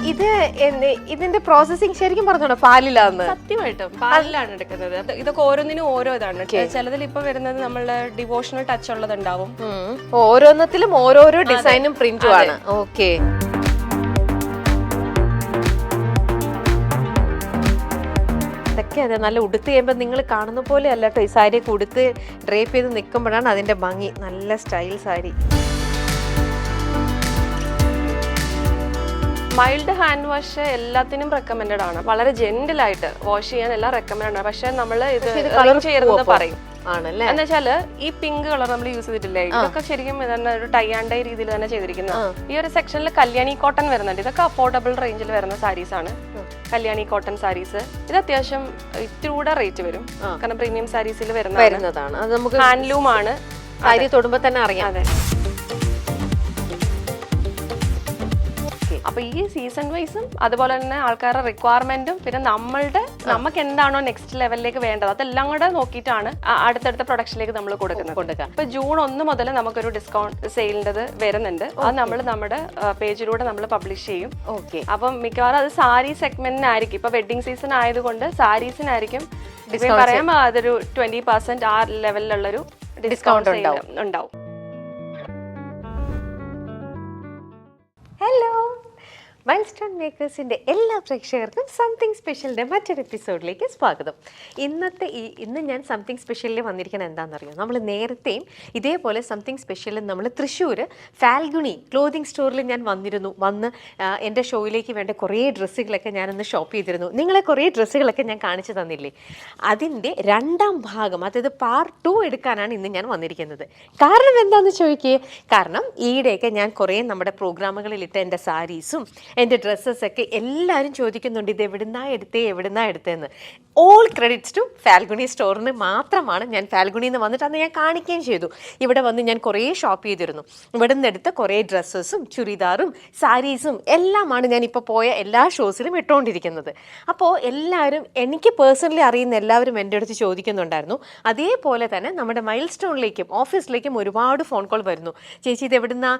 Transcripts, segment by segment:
ഇത് ഇതിന്റെ പ്രോസസ്സിംഗ് ശരിക്കും പറഞ്ഞോളൂ പാലിലാന്ന്? സത്യമായിട്ടും പാലിലാണ് എടുക്കുന്നത്. ഇതൊക്കെ ഓരോന്നിനും ഓരോ ഇതാണ്. ചിലതിൽ ഇപ്പൊ വരുന്നത് നമ്മളുടെ ഡിവോഷണൽ ടച്ച് ഉള്ളതുണ്ടാവും. ഓരോന്നത്തിലും ഓരോരോ ഡിസൈനും പ്രിന്റും ആണ്. ഓക്കെ. ഇതൊക്കെ അതെ, നല്ല ഉടുത്ത് ചെയ്യുമ്പോൾ നിങ്ങൾ കാണുന്ന പോലെ അല്ല കേട്ടോ. ഈ സാരിയൊക്കെ ഉടുത്ത് ഡ്രേപ്പ് ചെയ്ത് നിൽക്കുമ്പോഴാണ് അതിന്റെ ഭംഗി. നല്ല style sari. Mild hand wash എല്ലാത്തിനും റെക്കമെൻഡഡ് ആണ്. വളരെ ജെന്റിൽ ആയിട്ട് വാഷ് ചെയ്യാൻ എല്ലാം റെക്കമെൻഡ് ആണ്. പക്ഷെ നമ്മൾ ഇത് ചേർന്ന് പറയും ആണല്ലേ. എന്ന് വെച്ചാല് ഈ പിങ്ക് കളർ നമ്മൾ യൂസ് ചെയ്തിട്ടില്ലേ, ഇതൊക്കെ ശരിക്കും തന്നെ ഒരു ടൈ ആൻഡ് ഡൈ രീതിയിൽ തന്നെ ചെയ്തിരിക്കുന്നത്. ഈ ഒരു സെക്ഷനിൽ കല്യാണി കോട്ടൺ വരുന്നുണ്ട്. ഇതൊക്കെ അഫോർഡബിൾ റേഞ്ചിൽ വരുന്ന സാരീസ് ആണ്. കല്യാണി കോട്ടൺ സാരീസ് ഇത് അത്യാവശ്യം ഇത്തിരി കൂടെ റേറ്റ് വരും. കാരണം പ്രീമിയം സാരീസിൽ വരുന്നതാണ്. അത് നമുക്ക് ഹാൻഡ്ലൂം ആണ്. സാരി തൊടുമ്പോ തന്നെ അറിയാം. അതെ. അപ്പൊ ഈ സീസൺ വൈസും അതുപോലെ തന്നെ ആൾക്കാരുടെ റിക്വയർമെന്റും പിന്നെ നമുക്ക് എന്താണോ നെക്സ്റ്റ് ലെവലിലേക്ക് വേണ്ടത് അതെല്ലാം കൂടെ നോക്കിയിട്ടാണ് അടുത്തടുത്ത പ്രൊഡക്ഷനിലേക്ക് നമ്മൾ കൊടുക്കുന്നത്. ഇപ്പൊ ജൂൺ 1 മുതൽ നമുക്കൊരു ഡിസ്കൗണ്ട് സെയിലിൻ്റെത് വരുന്നുണ്ട്. അത് നമ്മൾ നമ്മുടെ പേജിലൂടെ നമ്മൾ പബ്ലിഷ് ചെയ്യും. ഓക്കെ. അപ്പം മിക്കവാറും അത് സാരി സെഗ്മെന്റിനായിരിക്കും. ഇപ്പൊ വെഡിങ് സീസൺ ആയതുകൊണ്ട് സാരീസിനായിരിക്കും പറയാം അതൊരു 20% ആ ലെവലിലുള്ളൊരു ഡിസ്കൗണ്ട് ഉണ്ടാവും. ഹലോ, മൈൽസ്റ്റോൺ മേക്കേഴ്സിൻ്റെ എല്ലാ പ്രേക്ഷകർക്കും സംതിങ് സ്പെഷ്യലിൻ്റെ മറ്റൊരു എപ്പിസോഡിലേക്ക് സ്വാഗതം. ഇന്ന് ഞാൻ സംതിങ് സ്പെഷ്യലിൽ വന്നിരിക്കുന്നത് എന്താണെന്നറിയോ? നമ്മൾ നേരത്തെയും ഇതേപോലെ സംതിങ് സ്പെഷ്യലിൽ നമ്മൾ തൃശ്ശൂർ ഫാൽഗുണി ക്ലോതിങ് സ്റ്റോറിൽ ഞാൻ വന്ന് എൻ്റെ ഷോയിലേക്ക് വേണ്ട കുറേ ഡ്രസ്സുകളൊക്കെ ഞാനൊന്ന് ഷോപ്പ് ചെയ്തിരുന്നു. നിങ്ങളെ കുറേ ഡ്രസ്സുകളൊക്കെ ഞാൻ കാണിച്ചു തന്നില്ലേ? അതിൻ്റെ 2ാം ഭാഗം, അതായത് പാർട്ട് 2 എടുക്കാനാണ് ഇന്ന് ഞാൻ വന്നിരിക്കുന്നത്. കാരണം എന്താണെന്ന് ചോദിക്കേ? കാരണം ഈയിടെയൊക്കെ ഞാൻ കുറേ നമ്മുടെ പ്രോഗ്രാമുകളിലിട്ട എൻ്റെ സാരീസും എൻ്റെ ഡ്രസ്സസൊക്കെ എല്ലാവരും ചോദിക്കുന്നുണ്ട്, ഇത് എവിടുന്നാ എടുത്തതെന്ന്. ഓൾ ക്രെഡിറ്റ്സ് ടു ഫാൽഗുണി സ്റ്റോറിന് മാത്രമാണ്. ഞാൻ ഫാൽഗുണിയിൽ നിന്ന് വന്നിട്ട് അന്ന് ഞാൻ കാണിക്കുകയും ചെയ്തു. ഇവിടെ വന്ന് ഞാൻ കുറേ ഷോപ്പ് ചെയ്തിരുന്നു. ഇവിടെ നിന്ന് എടുത്ത കുറേ ഡ്രസ്സസും ചുരിദാറും സാരീസും എല്ലാമാണ് ഞാൻ ഇപ്പോൾ പോയ എല്ലാ ഷോസിലും ഇട്ടുകൊണ്ടിരിക്കുന്നത്. അപ്പോൾ എല്ലാവരും, എനിക്ക് പേഴ്സണലി അറിയുന്ന എല്ലാവരും എൻ്റെ അടുത്ത് ചോദിക്കുന്നുണ്ടായിരുന്നു. അതേപോലെ തന്നെ നമ്മുടെ മൈൽ സ്റ്റോണിലേക്കും ഓഫീസിലേക്കും ഒരുപാട് ഫോൺ കോൾ വരുന്നു. ചേച്ചി ഇത് എവിടുന്നാ,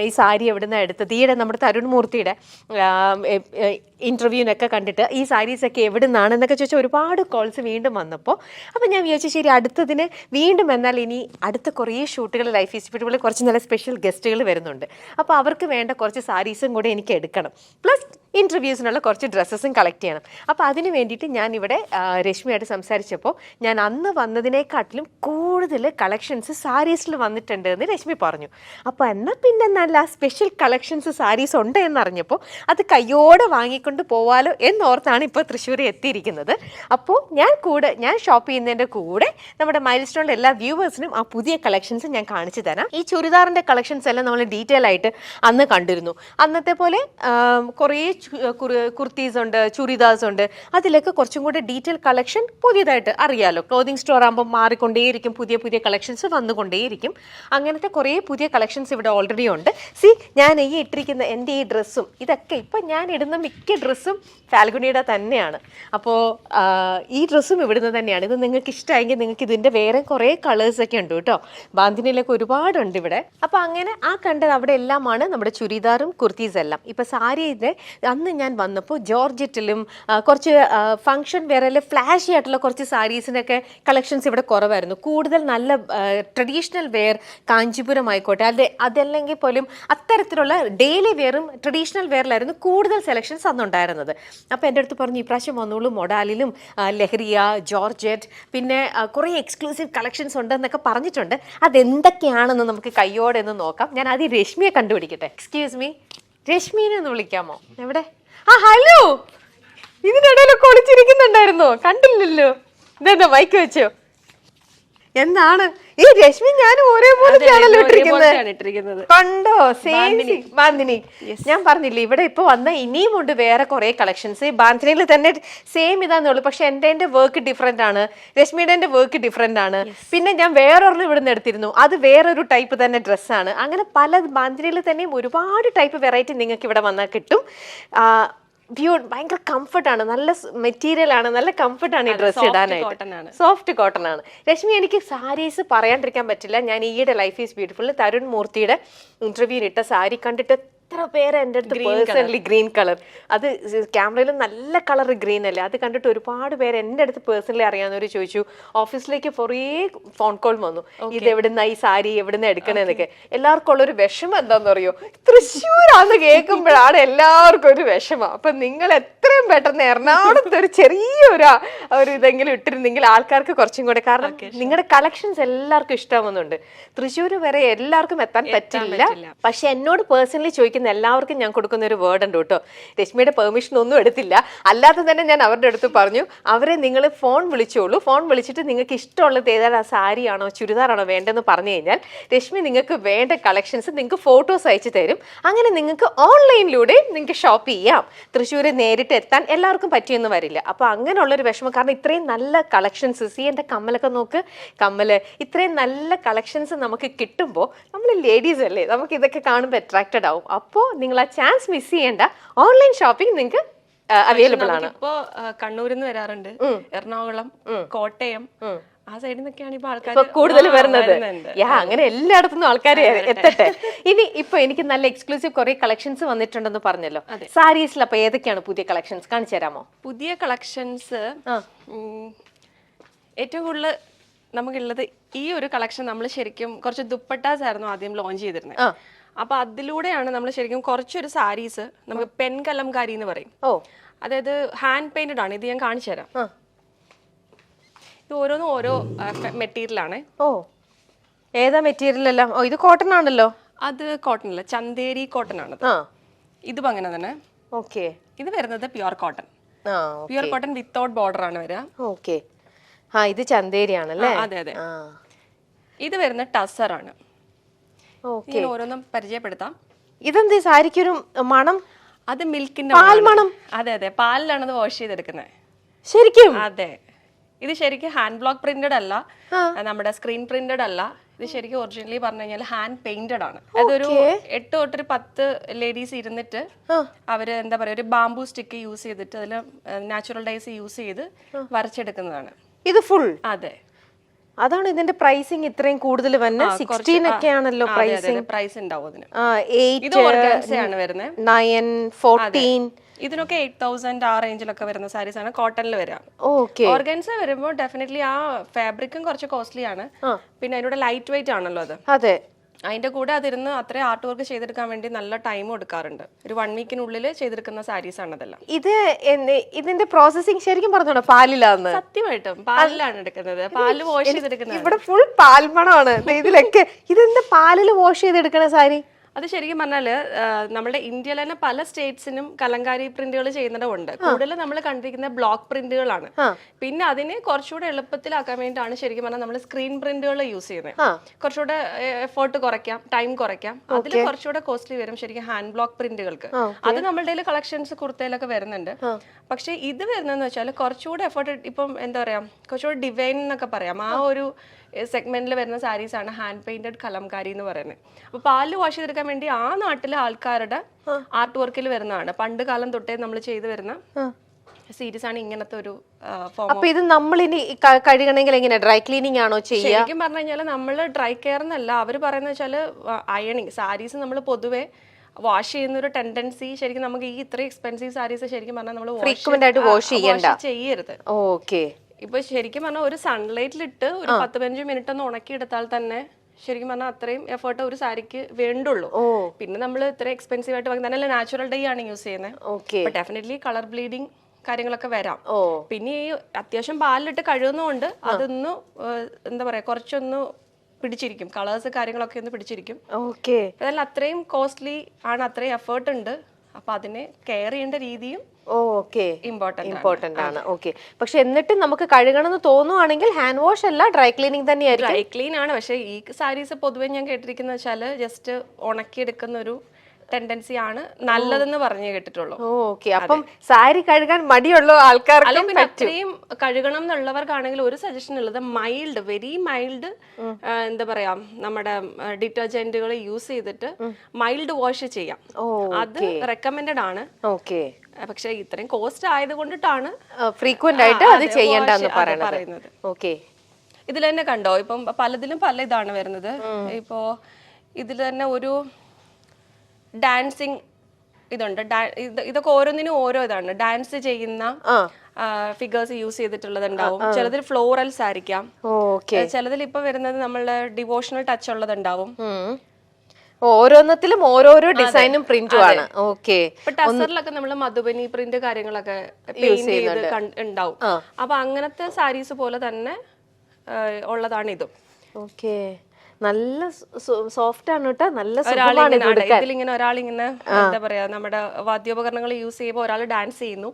ഈ സാരി എവിടുന്നാ എടുത്തത്? ഈയിടെ നമ്മുടെ തരുൺ മൂർത്തിയുടെ ഇൻ്റർവ്യൂവിനൊക്കെ കണ്ടിട്ട് ഈ സാരീസൊക്കെ എവിടുന്നാണെന്നൊക്കെ ചോദിച്ചാൽ ഒരുപാട് കോൾസ് വീണ്ടും വന്നപ്പോൾ അപ്പോൾ ഞാൻ വിചാരിച്ചു ശരി, അടുത്തതിന് വീണ്ടും എന്നാൽ ഇനി അടുത്ത കുറേ ഷൂട്ടുകൾ ലൈഫ് ഈസ് ബ്യൂട്ടിഫുൾ കുറച്ച് നല്ല സ്പെഷ്യൽ ഗസ്റ്റുകൾ വരുന്നുണ്ട്. അപ്പോൾ അവർക്ക് വേണ്ട കുറച്ച് സാരീസും കൂടെ എനിക്ക് എടുക്കണം, പ്ലസ് ഇൻ്റർവ്യൂസിനുള്ള കുറച്ച് ഡ്രസ്സസും കളക്ട് ചെയ്യണം. അപ്പോൾ അതിന് വേണ്ടിയിട്ട് ഞാനിവിടെ രശ്മിയായിട്ട് സംസാരിച്ചപ്പോൾ ഞാൻ അന്ന് വന്നതിനേക്കാട്ടിലും കൂടുതൽ കളക്ഷൻസ് സാരീസിൽ വന്നിട്ടുണ്ട് എന്ന് രശ്മി പറഞ്ഞു. അപ്പോൾ എന്നാൽ പിന്നെ നല്ല സ്പെഷ്യൽ കളക്ഷൻസ് സാരീസ് ഉണ്ട് എന്നറിഞ്ഞപ്പോൾ അത് കയ്യോടെ വാങ്ങിക്കൊണ്ട് പോവാലോ എന്നോർത്താണ് ഇപ്പോൾ തൃശ്ശൂർ എത്തിയിരിക്കുന്നത്. അപ്പോൾ ഞാൻ ഷോപ്പ് ചെയ്യുന്നതിൻ്റെ കൂടെ നമ്മുടെ മൈൽ സ്റ്റോണിലെ എല്ലാ വ്യൂവേഴ്സിനും ആ പുതിയ കളക്ഷൻസ് ഞാൻ കാണിച്ചു തരാം. ഈ ചുരിദാറിൻ്റെ കളക്ഷൻസ് എല്ലാം നമ്മൾ ഡീറ്റെയിൽ ആയിട്ട് അന്ന് കണ്ടിരുന്നു. അന്നത്തെ പോലെ കുറേ കുർത്തീസ് ഉണ്ട്, ചുരിദാർസ് ഉണ്ട്. അതിലൊക്കെ കുറച്ചും കൂടെ ഡീറ്റെയിൽ കളക്ഷൻ പുതിയതായിട്ട് അറിയാലോ. ക്ലോതിങ് സ്റ്റോർ ആകുമ്പോൾ മാറിക്കൊണ്ടേയിരിക്കും, പുതിയ പുതിയ കളക്ഷൻസ് വന്നുകൊണ്ടേയിരിക്കും. അങ്ങനത്തെ കുറേ പുതിയ കളക്ഷൻസ് ഇവിടെ ഓൾറെഡി ഉണ്ട്. ഞാൻ ഈ ഇട്ടിരിക്കുന്ന എൻ്റെ ഈ ഡ്രസ്സും ഇതൊക്കെ ഇപ്പം ഞാൻ ഇടുന്ന മിക്ക ഡ്രസ്സും ഫാൽഗുണിയുടെ തന്നെയാണ്. അപ്പോൾ ഈ ഡ്രസ്സും ഇവിടുന്ന് തന്നെയാണ്. ഇത് നിങ്ങൾക്ക് ഇഷ്ടമായെങ്കിൽ നിങ്ങൾക്ക് ഇതിൻ്റെ വേറെ കുറേ കളേഴ്സൊക്കെ ഉണ്ട് കേട്ടോ. ബാന്തിനിയിലൊക്കെ ഒരുപാടുണ്ട് ഇവിടെ. അപ്പോൾ അങ്ങനെ ആ കണ്ടത് അവിടെ എല്ലാമാണ് നമ്മുടെ ചുരിദാറും കുർത്തീസ് എല്ലാം. ഇപ്പോൾ സാരിയുടെ അന്ന് ഞാൻ വന്നപ്പോൾ ജോർജറ്റിലും കുറച്ച് ഫങ്ഷൻ വേറെ ഫ്ലാഷി ആയിട്ടുള്ള കുറച്ച് സാരീസിനൊക്കെ കളക്ഷൻസ് ഇവിടെ കുറവായിരുന്നു. കൂടുതൽ നല്ല ട്രഡീഷണൽ വെയർ കാഞ്ചീപുരം ആയിക്കോട്ടെ, അതല്ലെങ്കിൽ പോലും അത്തരത്തിലുള്ള ഡെയിലി വെയറും ട്രഡീഷണൽ വെയറിലായിരുന്നു കൂടുതൽ സെലക്ഷൻസ് അന്നുണ്ടായിരുന്നത്. അപ്പോൾ എൻ്റെ അടുത്ത് പറഞ്ഞു ഇപ്രാവശ്യം വന്നോളൂ, മൊഡാലിലും ലഹരിയ, ജോർജറ്റ്, പിന്നെ കുറേ എക്സ്ക്ലൂസീവ് കളക്ഷൻസ് ഉണ്ടെന്നൊക്കെ പറഞ്ഞിട്ടുണ്ട്. അതെന്തൊക്കെയാണെന്ന് നമുക്ക് കയ്യോടെ ഒന്ന് നോക്കാം. ഞാൻ ആദ്യം രശ്മിയെ കണ്ടുപിടിക്കട്ടെ. എക്സ്ക്യൂസ് മീ, രശ്മീനെ ഒന്ന് വിളിക്കാമോ? എവിടെ? ഹലോ, ഇതിനിടയിലൊക്കെ ഒളിച്ചിരിക്കുന്നുണ്ടായിരുന്നോ? കണ്ടില്ലല്ലോ. ഇതെന്താ മൈക്ക് വെച്ചോ? എന്താണ് ഈ രശ്മി ഞാനും ഒരേപോലെയാണല്ലോ ഇട്ടിരിക്കുന്നത്. കണ്ടോ? ബാന്തിനി. ഞാൻ പറഞ്ഞില്ലേ ഇവിടെ ഇപ്പൊ വന്ന ഇനിയും ഉണ്ട് വേറെ കുറെ കളക്ഷൻസ്. ബാന്തിനിയിൽ തന്നെ സെയിം ഇതാന്നുള്ളൂ. പക്ഷെ എൻ്റെ വർക്ക് ഡിഫറെന്റ് ആണ്, രശ്മിയുടെ വർക്ക് ഡിഫറെന്റ് ആണ്. പിന്നെ ഞാൻ വേറൊരെണ്ണം ഇവിടെ നിന്ന് എടുത്തിരുന്നു, അത് വേറൊരു ടൈപ്പ് തന്നെ ഡ്രസ്സാണ്. അങ്ങനെ പല ബാന്തിനിയിൽ തന്നെയും ഒരുപാട് ടൈപ്പ് വെറൈറ്റി നിങ്ങൾക്ക് ഇവിടെ വന്നാൽ കിട്ടും. ഭയങ്കര കംഫർട്ടാണ്, നല്ല മെറ്റീരിയൽ ആണ്, നല്ല കംഫർട്ടാണ് ഈ ഡ്രസ്സ് ഇടാനായിട്ട്. സോഫ്റ്റ് കോട്ടൺ ആണ്. രശ്മി, എനിക്ക് സാരീസ് പറയാണ്ടിരിക്കാൻ പറ്റില്ല. ഞാൻ ഈയിടെ ലൈഫ് ഈസ് ബ്യൂട്ടിഫുൾ തരുൺ മൂർത്തിയുടെ ഇന്റർവ്യൂവിൽ ഇട്ട സാരി കണ്ടിട്ട് എത്ര പേര് എൻ്റെ അടുത്ത് പേഴ്സണലി ഗ്രീൻ കളർ, അത് ക്യാമറയിൽ നല്ല കളർ ഗ്രീൻ അല്ലേ, അത് കണ്ടിട്ട് ഒരുപാട് പേര് എൻ്റെ അടുത്ത് പേഴ്സണലി അറിയാവുന്നവർ ചോദിച്ചു. ഓഫീസിലേക്ക് കുറേ ഫോൺ കോൾ വന്നു, ഇത് എവിടുന്ന ഈ സാരി എവിടുന്ന എടുക്കണെന്നൊക്കെ. എല്ലാവർക്കും ഉള്ളൊരു വിഷമം എന്താണെന്ന് അറിയോ, തൃശ്ശൂരാന്ന് കേൾക്കുമ്പോഴാണ് എല്ലാവർക്കും ഒരു വിഷമം. അപ്പൊ നിങ്ങൾ എത്രയും പെട്ടെന്ന് എറണാകുളത്ത് ഒരു ചെറിയൊരു ഇതെങ്കിലും ഇട്ടിരുന്നെങ്കിൽ ആൾക്കാർക്ക് കുറച്ചും കൂടെ, കാരണം നിങ്ങളുടെ കളക്ഷൻസ് എല്ലാവർക്കും ഇഷ്ടമാവുന്നുണ്ട്. തൃശ്ശൂർ വരെ എല്ലാവർക്കും എത്താൻ പറ്റില്ല. പക്ഷെ എന്നോട് പേഴ്സണലി ചോദിക്കുന്ന എല്ലാവർക്കും ഞാൻ കൊടുക്കുന്ന ഒരു വേർഡ് ഉണ്ട് കേട്ടോ. രശ്മിയുടെ പെർമിഷൻ ഒന്നും എടുത്തില്ല, അല്ലാതെ തന്നെ ഞാൻ അവരുടെ അടുത്ത് പറഞ്ഞു, അവരെ നിങ്ങൾ ഫോൺ വിളിച്ചോളൂ, ഫോൺ വിളിച്ചിട്ട് നിങ്ങൾക്ക് ഇഷ്ടമുള്ളത് ഏതാണ്, സാരിയാണോ ചുരിദാറാണോ വേണ്ടതെന്ന് പറഞ്ഞു കഴിഞ്ഞാൽ രശ്മി നിങ്ങൾക്ക് വേണ്ട കളക്ഷൻസ് നിങ്ങൾക്ക് ഫോട്ടോസ് അയച്ചു തരും. അങ്ങനെ നിങ്ങൾക്ക് ഓൺലൈനിലൂടെ നിങ്ങൾക്ക് ഷോപ്പ് ചെയ്യാം. തൃശ്ശൂർ നേരിട്ട് എത്താൻ എല്ലാവർക്കും പറ്റിയൊന്നും വരില്ല. അപ്പോൾ അങ്ങനെയുള്ളൊരു വിഷമം, കാരണം ഇത്രയും നല്ല കളക്ഷൻസ്, എൻ്റെ കമ്മലൊക്കെ നോക്ക്, കമ്മല് ഇത്രയും നല്ല കളക്ഷൻസ് നമുക്ക് കിട്ടുമ്പോൾ നമ്മൾ ലേഡീസ് അല്ലേ, നമുക്ക് ഇതൊക്കെ കാണുമ്പോൾ അട്രാക്റ്റഡ് ആവും. അപ്പോൾ നിങ്ങൾ ആ ചാൻസ് മിസ് ചെയ്യേണ്ട, ഓൺലൈൻ ഷോപ്പിംഗ് നിങ്ങൾക്ക് അവൈലബിൾ ആണ്. ഇപ്പോ കണ്ണൂരിൽ നിന്ന് വരാറുണ്ട്, എറണാകുളം, കോട്ടയം, ആ സൈഡിൽ നിന്നൊക്കെയാണ് ഇപ്പൊ ആൾക്കാർ കൂടുതൽ വരുന്നത്. അങ്ങനെ എല്ലായിടത്തുനിന്നും ആൾക്കാർ എത്തട്ടെ. ഇപ്പൊ എനിക്ക് നല്ല എക്സ്ക്ലൂസീവ് കുറെ കളക്ഷൻസ് വന്നിട്ടുണ്ടെന്ന് പറഞ്ഞല്ലോ, സാരീസിൽ അപ്പൊ ഏതൊക്കെയാണ് പുതിയ കളക്ഷൻസ് കാണിച്ചു തരാമോ? പുതിയ കളക്ഷൻസ് ഏറ്റവും കൂടുതൽ നമുക്കുള്ളത് ഈ ഒരു കളക്ഷൻ നമ്മൾ ശരിക്കും കുറച്ച് ദുപ്പട്ടാസ് ആയിരുന്നു ആദ്യം ലോഞ്ച് ചെയ്തിരുന്നത്. അപ്പൊ അതിലൂടെയാണ് നമ്മൾ ശരിക്കും കുറച്ചൊരു സാരീസ് നമുക്ക് പെൻ കലംകാരി എന്ന് പറയും. അതായത് ഹാൻഡ് പെയിന്റഡ് ആണ്. ഇത് ഞാൻ കാണിച്ചു തരാം. ഇത് ഓരോന്നും ഓരോ മെറ്റീരിയൽ ആണ്. ഏതാ മെറ്റീരിയൽ എല്ലാം? ഇത് കോട്ടൺ ആണല്ലോ. അത് കോട്ടൺ അല്ല, ചന്തേരി കോട്ടൺ ആണ്. ഇതും അങ്ങനെ തന്നെ. ഇത് വരുന്നത് pure cotton. Pure cotton without border ആണ് വരിക. ഇത് ചന്തേരിയാണല്ലേ? അതെ അതെ. ഇത് വരുന്ന ടസർ ആണ്. ഓരോന്നും പരിചയപ്പെടുത്താം. ഇതെന്ത് സാരിക്കൊരു മണം? അത് മിൽക്കിന്റെ പാൽ മണം. അതെ അതെ, പാലിലാണ് അത് വാഷ് ചെയ്തെടുക്കുന്നത്. ശരിക്കും? അതെ. ഇത് ശരിക്കും ഹാൻഡ് ബ്ലോക്ക് പ്രിന്റഡ് അല്ല, നമ്മുടെ സ്ക്രീൻ പ്രിന്റഡ് അല്ല. ഇത് ശരിക്കും ഒറിജിനലി പറഞ്ഞു കഴിഞ്ഞാൽ ഹാൻഡ് പെയിന്റഡ് ആണ്. അതൊരു 8 തൊട്ടൊരു 10 ലേഡീസ് ഇരുന്നിട്ട് അവര് എന്താ പറയാ, ഒരു ബാംബു സ്റ്റിക്ക് യൂസ് ചെയ്തിട്ട് അതിൽ നാച്ചുറൽ ഡൈസ് യൂസ് ചെയ്ത് വരച്ചെടുക്കുന്നതാണ് ഇത് ഫുൾ. അതെ. അതാണ് ഇതിന്റെ പ്രൈസിങ് ഇത്രയും കൂടുതൽ വന്നെ. 16 ഒക്കെ ആണല്ലോ പ്രൈസ് ഉണ്ടാവും അതിന്. 8 ഇത് ഓർഗൻസയാണ് വരുന്നത്. 9 14 ഇതിനൊക്കെ 8000 ആ റേഞ്ചിലൊക്കെ വരുന്ന സാരീസ് ആണ് കോട്ടണിൽ വരാം. ഓർഗൻസ വരുമ്പോൾ ഡെഫിനറ്റ്ലി ആ ഫാബ്രിക്കും കുറച്ച് കോസ്റ്റ്ലി ആണ്, പിന്നെ അതിനോട് ലൈറ്റ് വെയിറ്റ് ആണല്ലോ അത്. അതെ. അതിന്റെ കൂടെ അതിരുന്ന് അത്ര ആർട്ട് വർക്ക് ചെയ്തെടുക്കാൻ വേണ്ടി നല്ല ടൈം എടുക്കാറുണ്ട്. ഒരു 1 വീക്കിനുള്ളിൽ ചെയ്തെടുക്കുന്ന സാരീസ് ആണ് അതെല്ലാം. ഇതിന്റെ പ്രോസസിങ് ശരിക്കും പറഞ്ഞോ പാലിലാന്ന്? സത്യമായിട്ടും പാലിലാണ് എടുക്കുന്നത്. പാല് വാഷ് ചെയ്തെടുക്കുന്നത്. ഇവിടെ ഫുൾ പാൽമണമാണ് ഇതിലൊക്കെ. ഇതെന്താ പാലിൽ വാഷ് ചെയ്തെടുക്കണ സാരി? അത് ശരിക്കും പറഞ്ഞാല് നമ്മുടെ ഇന്ത്യയിൽ തന്നെ പല സ്റ്റേറ്റ്സിനും കലങ്കാരി പ്രിന്റുകൾ ചെയ്യുന്നതുണ്ട്. കൂടുതൽ നമ്മൾ കണ്ടിരിക്കുന്ന ബ്ലോക്ക് പ്രിന്റുകളാണ്. പിന്നെ അതിനെ കുറച്ചുകൂടെ എളുപ്പത്തിലാക്കാൻ വേണ്ടിയിട്ടാണ് ശരിക്കും പറഞ്ഞാൽ നമ്മൾ സ്ക്രീൻ പ്രിന്റുകൾ യൂസ് ചെയ്യുന്നത്. കുറച്ചുകൂടെ എഫേർട്ട് കുറയ്ക്കാം, ടൈം കുറയ്ക്കാം. അതിൽ കുറച്ചുകൂടെ കോസ്റ്റ്ലി വരും ശരിക്കും ഹാൻഡ് ബ്ലോക്ക് പ്രിന്റുകൾക്ക്. അത് നമ്മളുടെ കളക്ഷൻസ് കുർത്തയിലൊക്കെ വരുന്നുണ്ട്. പക്ഷെ ഇത് വരുന്നതെന്ന് വെച്ചാൽ കുറച്ചുകൂടെ എഫേർട്ട്, ഇപ്പം എന്താ പറയാ, കുറച്ചുകൂടെ ഡിവൈൻ എന്നൊക്കെ പറയാം, ആ ഒരു സെഗ്മെന്റിൽ വരുന്ന സാരീസ് ആണ് ഹാൻഡ് പെയിന്റഡ് കലംകാരി എന്ന് പറയുന്നത്. അപ്പൊ പാല് വാഷ് ചെയ്തെടുക്കാൻ വേണ്ടി ആ നാട്ടിലെ ആൾക്കാരുടെ ആർട്ട് വർക്കിൽ വരുന്നതാണ്. പണ്ട് കാലം തൊട്ടേ നമ്മൾ ചെയ്തു വരുന്ന സീരീസ് ആണ് ഇങ്ങനത്തെ ഒരു ഫോം. അപ്പൊ ഇത് നമ്മൾ ഇനി കഴുകണമെങ്കിൽ എങ്ങനെ, ഡ്രൈ ക്ലീനിങ് ആണോ ചെയ്യുക? ശരിക്കും പറഞ്ഞു കഴിഞ്ഞാൽ നമ്മൾ ഡ്രൈ കെയർ എന്നല്ല അവർ പറയുന്നത് വെച്ചാൽ അയണിങ്. സാരീസ് നമ്മൾ പൊതുവെ വാഷ് ചെയ്യുന്ന ഒരു ടെൻഡൻസി ശരിക്കും നമുക്ക് ഈ ഇത്രയും എക്സ്പെൻസീവ് സാരീസ് ശരിക്കും പറഞ്ഞാൽ നമ്മൾ ഫ്രീക്വന്റ് ആയിട്ട് വാഷ് ചെയ്യരുത്. ഇപ്പൊ ശരിക്കും പറഞ്ഞാൽ ഒരു സൺലൈറ്റിലിട്ട് ഒരു 10-15 മിനിറ്റ് ഒന്ന് ഉണക്കിയെടുത്താൽ തന്നെ ശരിക്കും പറഞ്ഞാൽ അത്രയും എഫേർട്ട് ഒരു സാരിക്ക് വേണ്ടുള്ളൂ. പിന്നെ നമ്മൾ ഇത്ര എക്സ്പെൻസീവ് ആയിട്ട് വാങ്ങുന്ന നാച്ചുറൽ ഡൈ ആണ് യൂസ് ചെയ്യുന്നത്. ഡെഫിനറ്റ്ലി കളർ ബ്ലീഡിങ് കാര്യങ്ങളൊക്കെ വരാം. പിന്നെ ഈ അത്യാവശ്യം പാലിലിട്ട് കഴുകുന്നതുകൊണ്ട് അതൊന്ന് എന്താ പറയാ, കുറച്ചൊന്ന് പിടിച്ചിരിക്കും, കളേഴ്സ് കാര്യങ്ങളൊക്കെ ഒന്ന് പിടിച്ചിരിക്കും. അതല്ല അത്രയും കോസ്റ്റ്ലി ആണ്, അത്രയും എഫേർട്ട് ഉണ്ട്. അപ്പൊ അതിനെ കെയർ ചെയ്യേണ്ട രീതിയും ഇമ്പോർട്ടന്റ് ആണ്. പക്ഷെ എന്നിട്ടും നമുക്ക് കഴുകണം എന്ന് തോന്നുവാണെങ്കിൽ ഹാൻഡ് വാഷ് അല്ല, ഡ്രൈ ക്ലീനിങ് തന്നെയായിരിക്കും. ഡ്രൈ ക്ലീൻ ആണ്. പക്ഷെ ഈ സാരീസ് പൊതുവെ ഞാൻ കേട്ടിരിക്കുന്ന വെച്ചാല് ജസ്റ്റ് ഉണക്കിയെടുക്കുന്ന ഒരു ടെൻഡൻസി ആണ് നല്ലതെന്ന് പറഞ്ഞു കേട്ടിട്ടുള്ളൂ. അപ്പം സാരി കഴുകാൻ മടിയുള്ള ആൾക്കാർക്ക് അത്രയും കഴുകണം എന്നുള്ളവർക്കാണെങ്കിൽ ഒരു സജഷൻ ഉള്ളത് മൈൽഡ്, വെരി മൈൽഡ് എന്താ പറയാ, നമ്മുടെ ഡിറ്റർജന്റുകൾ യൂസ് ചെയ്തിട്ട് മൈൽഡ് വാഷ് ചെയ്യാം. അത് റെക്കമെൻഡഡ് ആണ്. പക്ഷെ ഇത്രയും കോസ്റ്റ് ആയതുകൊണ്ടിട്ടാണ് ഫ്രീക്വന്റ് ആയിട്ട് അത് ചെയ്യേണ്ടെന്ന് പറയുന്നത്. ഇതിൽ തന്നെ കണ്ടോ, ഇപ്പം പലതിലും പല ഇതാണ് വരുന്നത്. ഇപ്പോ ഇതിൽ തന്നെ ഒരു ഡാൻസിങ് ഇതുണ്ട്. ഇതൊക്കെ ഓരോന്നിനും ഓരോ ഇതാണ്. ഡാൻസ് ചെയ്യുന്ന ഫിഗേഴ്സ് യൂസ് ചെയ്തിട്ടുള്ളതുണ്ടാവും. ചിലതിൽ ഫ്ലോറൽസ് ആയിരിക്കാം. ചിലതിൽ ഇപ്പൊ വരുന്നത് നമ്മളുടെ ഡിവോഷണൽ ടച്ച് ഉള്ളതുണ്ടാവും. ഓരോന്നത്തിലും ഓരോരോ ഡിസൈനും പ്രിന്റും ആണ്. ഓക്കെ. ഇപ്പൊ ടസറിലൊക്കെ നമ്മൾ മധുബനി പ്രിന്റ് കാര്യങ്ങളൊക്കെ പെയിന്റ് ചെയ്ത് ഉണ്ടാവും. അപ്പൊ അങ്ങനത്തെ സാരീസ് പോലെ തന്നെ ഉള്ളതാണ് ഇതും. ഓക്കെ. നല്ല സോഫ്റ്റ് ആണ് കേട്ടോ. നല്ല സുഖമാണ് ഇതിലിങ്ങനെ ഒരാളിങ്ങനെ എന്താ പറയാ നമ്മുടെ വാദ്യോപകരണങ്ങൾ യൂസ് ചെയ്യുമ്പോൾ ഒരാൾ ഡാൻസ് ചെയ്യുന്നു.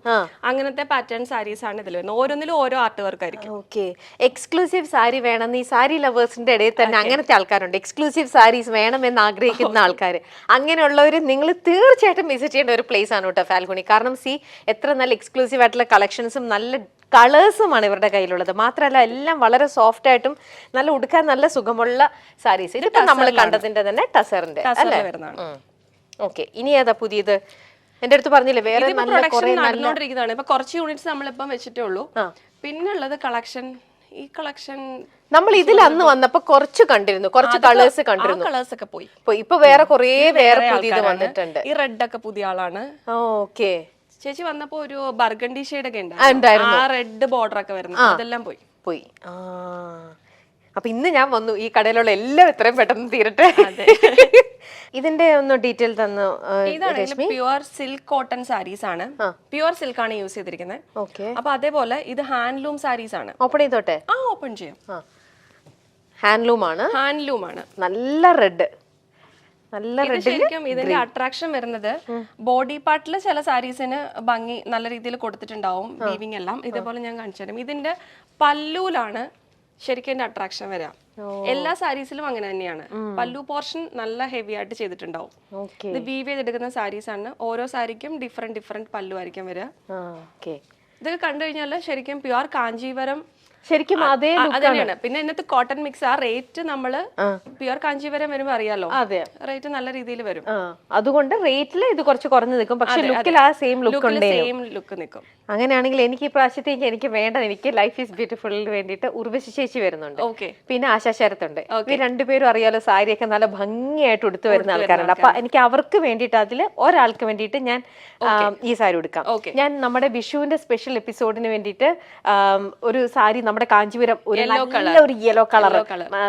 അങ്ങനത്തെ പാറ്റേൺ സാരീസ് ആണ് ഇതിൽ വരുന്നത്. ഓരോന്നിലും ഓരോ ആർട്ട് വർക്ക് ആയിരിക്കും. ഓക്കെ. എക്സ്ക്ലൂസീവ് സാരി വേണം ഈ സാരി ലവേഴ്സിന്റെ ഇടയിൽ തന്നെ അങ്ങനത്തെ ആൾക്കാരുണ്ട്. എക്സ്ക്ലൂസീവ് സാരീസ് വേണമെന്ന് ആഗ്രഹിക്കുന്ന ആൾക്കാർ. അങ്ങനെയുള്ളവർ നിങ്ങൾ തീർച്ചയായിട്ടും വിസിറ്റ് ചെയ്യേണ്ട ഒരു പ്ലേസ് ആണ് കേട്ടോ ഫാൽഗുണി. കാരണം എത്ര നല്ല എക്സ്ക്ലൂസീവ് ആയിട്ടുള്ള കളക്ഷൻസും നല്ല കളേഴ്സുമാണ് ഇവരുടെ കയ്യിലുള്ളത്. മാത്രമല്ല എല്ലാം വളരെ സോഫ്റ്റ് ആയിട്ടും നല്ല ഉടുക്കാൻ നല്ല സുഖമുള്ള സാരീസ്. ഇതിപ്പോ നമ്മൾ കണ്ടതിന്റെ തന്നെ ടസറിന്റെ അല്ലേ? ഓക്കെ. ഇനി ഏതാ പുതിയത്? എന്റെ അടുത്ത് പറഞ്ഞില്ലേ വേറെ നടന്നുകൊണ്ടിരിക്കുന്നതാണ്. ഇപ്പൊ കുറച്ച് യൂണിറ്റ്സ് നമ്മളിപ്പം വെച്ചിട്ടേ ഉള്ളൂ. പിന്നുള്ളത് കളക്ഷൻ. ഈ കളക്ഷൻ നമ്മൾ ഇതിൽ അന്ന് വന്നപ്പോ കുറച്ച് കണ്ടിരുന്നു, കുറച്ച് കളേഴ്സ് കണ്ടിരുന്നു. കളേഴ്സ് ഒക്കെ പോയി. ഇപ്പൊ വേറെ പുതിയത് വന്നിട്ടുണ്ട്. ഈ റെഡ് ഒക്കെ പുതിയ ആളാണ്. ഓക്കെ. ചേച്ചി വന്നപ്പോ ഒരു ബർഗണ്ടി ഷെയ്ഡ് ഒക്കെ ഉണ്ടായിരുന്നു. ആ റെഡ് ബോർഡർ ഒക്കെ വരുന്നത് അതെല്ലാം പോയി. അപ്പൊ ഇന്ന് ഞാൻ വന്നു ഈ കടയിലുള്ള എല്ലാം എത്രയും പെട്ടെന്ന് തീരട്ടെ. ഇതിന്റെ ഒന്ന് ഡീറ്റെയിൽ തന്നു. ഇതാണ് പ്യുവർ സിൽക്ക് കോട്ടൺ സാരീസ് ആണ്. പ്യുവർ സിൽക്ക് ആണ് യൂസ് ചെയ്തിരിക്കുന്നത്. അപ്പൊ അതേപോലെ ഇത് ഹാൻഡ്ലൂം സാരീസ് ആണ്. ഓപ്പൺ ചെയ്തോട്ടെ? ഓപ്പൺ ചെയ്യാം. ഹാൻഡ്ലൂം ആണ്. നല്ല റെഡ്. ശരിക്കും ഇതിന്റെ അട്രാക്ഷൻ വരുന്നത് ബോഡി പാർട്ടില് ചില സാരീസിന് ഭംഗി നല്ല രീതിയിൽ കൊടുത്തിട്ടുണ്ടാവും, വീവിംഗ് എല്ലാം. ഇതേപോലെ ഞാൻ കാണിച്ചു തരാം. ഇതിന്റെ പല്ലൂലാണ് ശരിക്കും എന്റെ അട്രാക്ഷൻ വരാം. എല്ലാ സാരീസിലും അങ്ങനെ തന്നെയാണ്. പല്ലു പോർഷൻ നല്ല ഹെവി ആയിട്ട് ചെയ്തിട്ടുണ്ടാവും. ഇത് വീവ് ചെയ്തെടുക്കുന്ന സാരീസ് ആണ്. ഓരോ സാരിക്കും ഡിഫറെന്റ് പല്ലു ആയിരിക്കും വരിക. ഇതൊക്കെ കണ്ടു കഴിഞ്ഞാൽ ശരിക്കും പ്യുവർ കാഞ്ചീവരം ശരിക്കും അതന്നെയാണ്. പിന്നെ ഇതിനകത്ത് കോട്ടൺ മിക്സ്. ആ റേറ്റ് നമ്മള് പ്യുവർ കാഞ്ചീവരം വരുമ്പോ അറിയാലോ, റേറ്റ് നല്ല രീതിയിൽ വരും. അതുകൊണ്ട് റേറ്റില് ഇത് കുറച്ച് കുറഞ്ഞു നിൽക്കും. പക്ഷെ ലുക്കിൽ ആ സെയിം ലുക്ക് നിൽക്കും. അങ്ങനെയാണെങ്കിൽ എനിക്ക് ഈ പ്രാവശ്യത്തേക്ക് എനിക്ക് വേണ്ട, എനിക്ക് ലൈഫ് ഈസ് ബ്യൂട്ടിഫുള്ളിന് വേണ്ടിയിട്ട് ഉർവശി ചേച്ചി വരുന്നുണ്ട്. പിന്നെ ആശാ ശരത്തുണ്ട്. ഈ രണ്ടുപേരും അറിയാലോ സാരിയൊക്കെ നല്ല ഭംഗിയായിട്ട് ഉടുത്തു വരുന്ന ആൾക്കാരുണ്ട്. അപ്പൊ എനിക്ക് അവർക്ക് വേണ്ടിയിട്ട് അതിൽ ഒരാൾക്ക് വേണ്ടിയിട്ട് ഞാൻ ഈ സാരി ഉടുക്കാം. ഞാൻ നമ്മുടെ വിഷുവിന്റെ സ്പെഷ്യൽ എപ്പിസോഡിന് വേണ്ടിയിട്ട് ഒരു സാരി നമ്മുടെ കാഞ്ചീപുരം ഒരു യെല്ലോ കളർ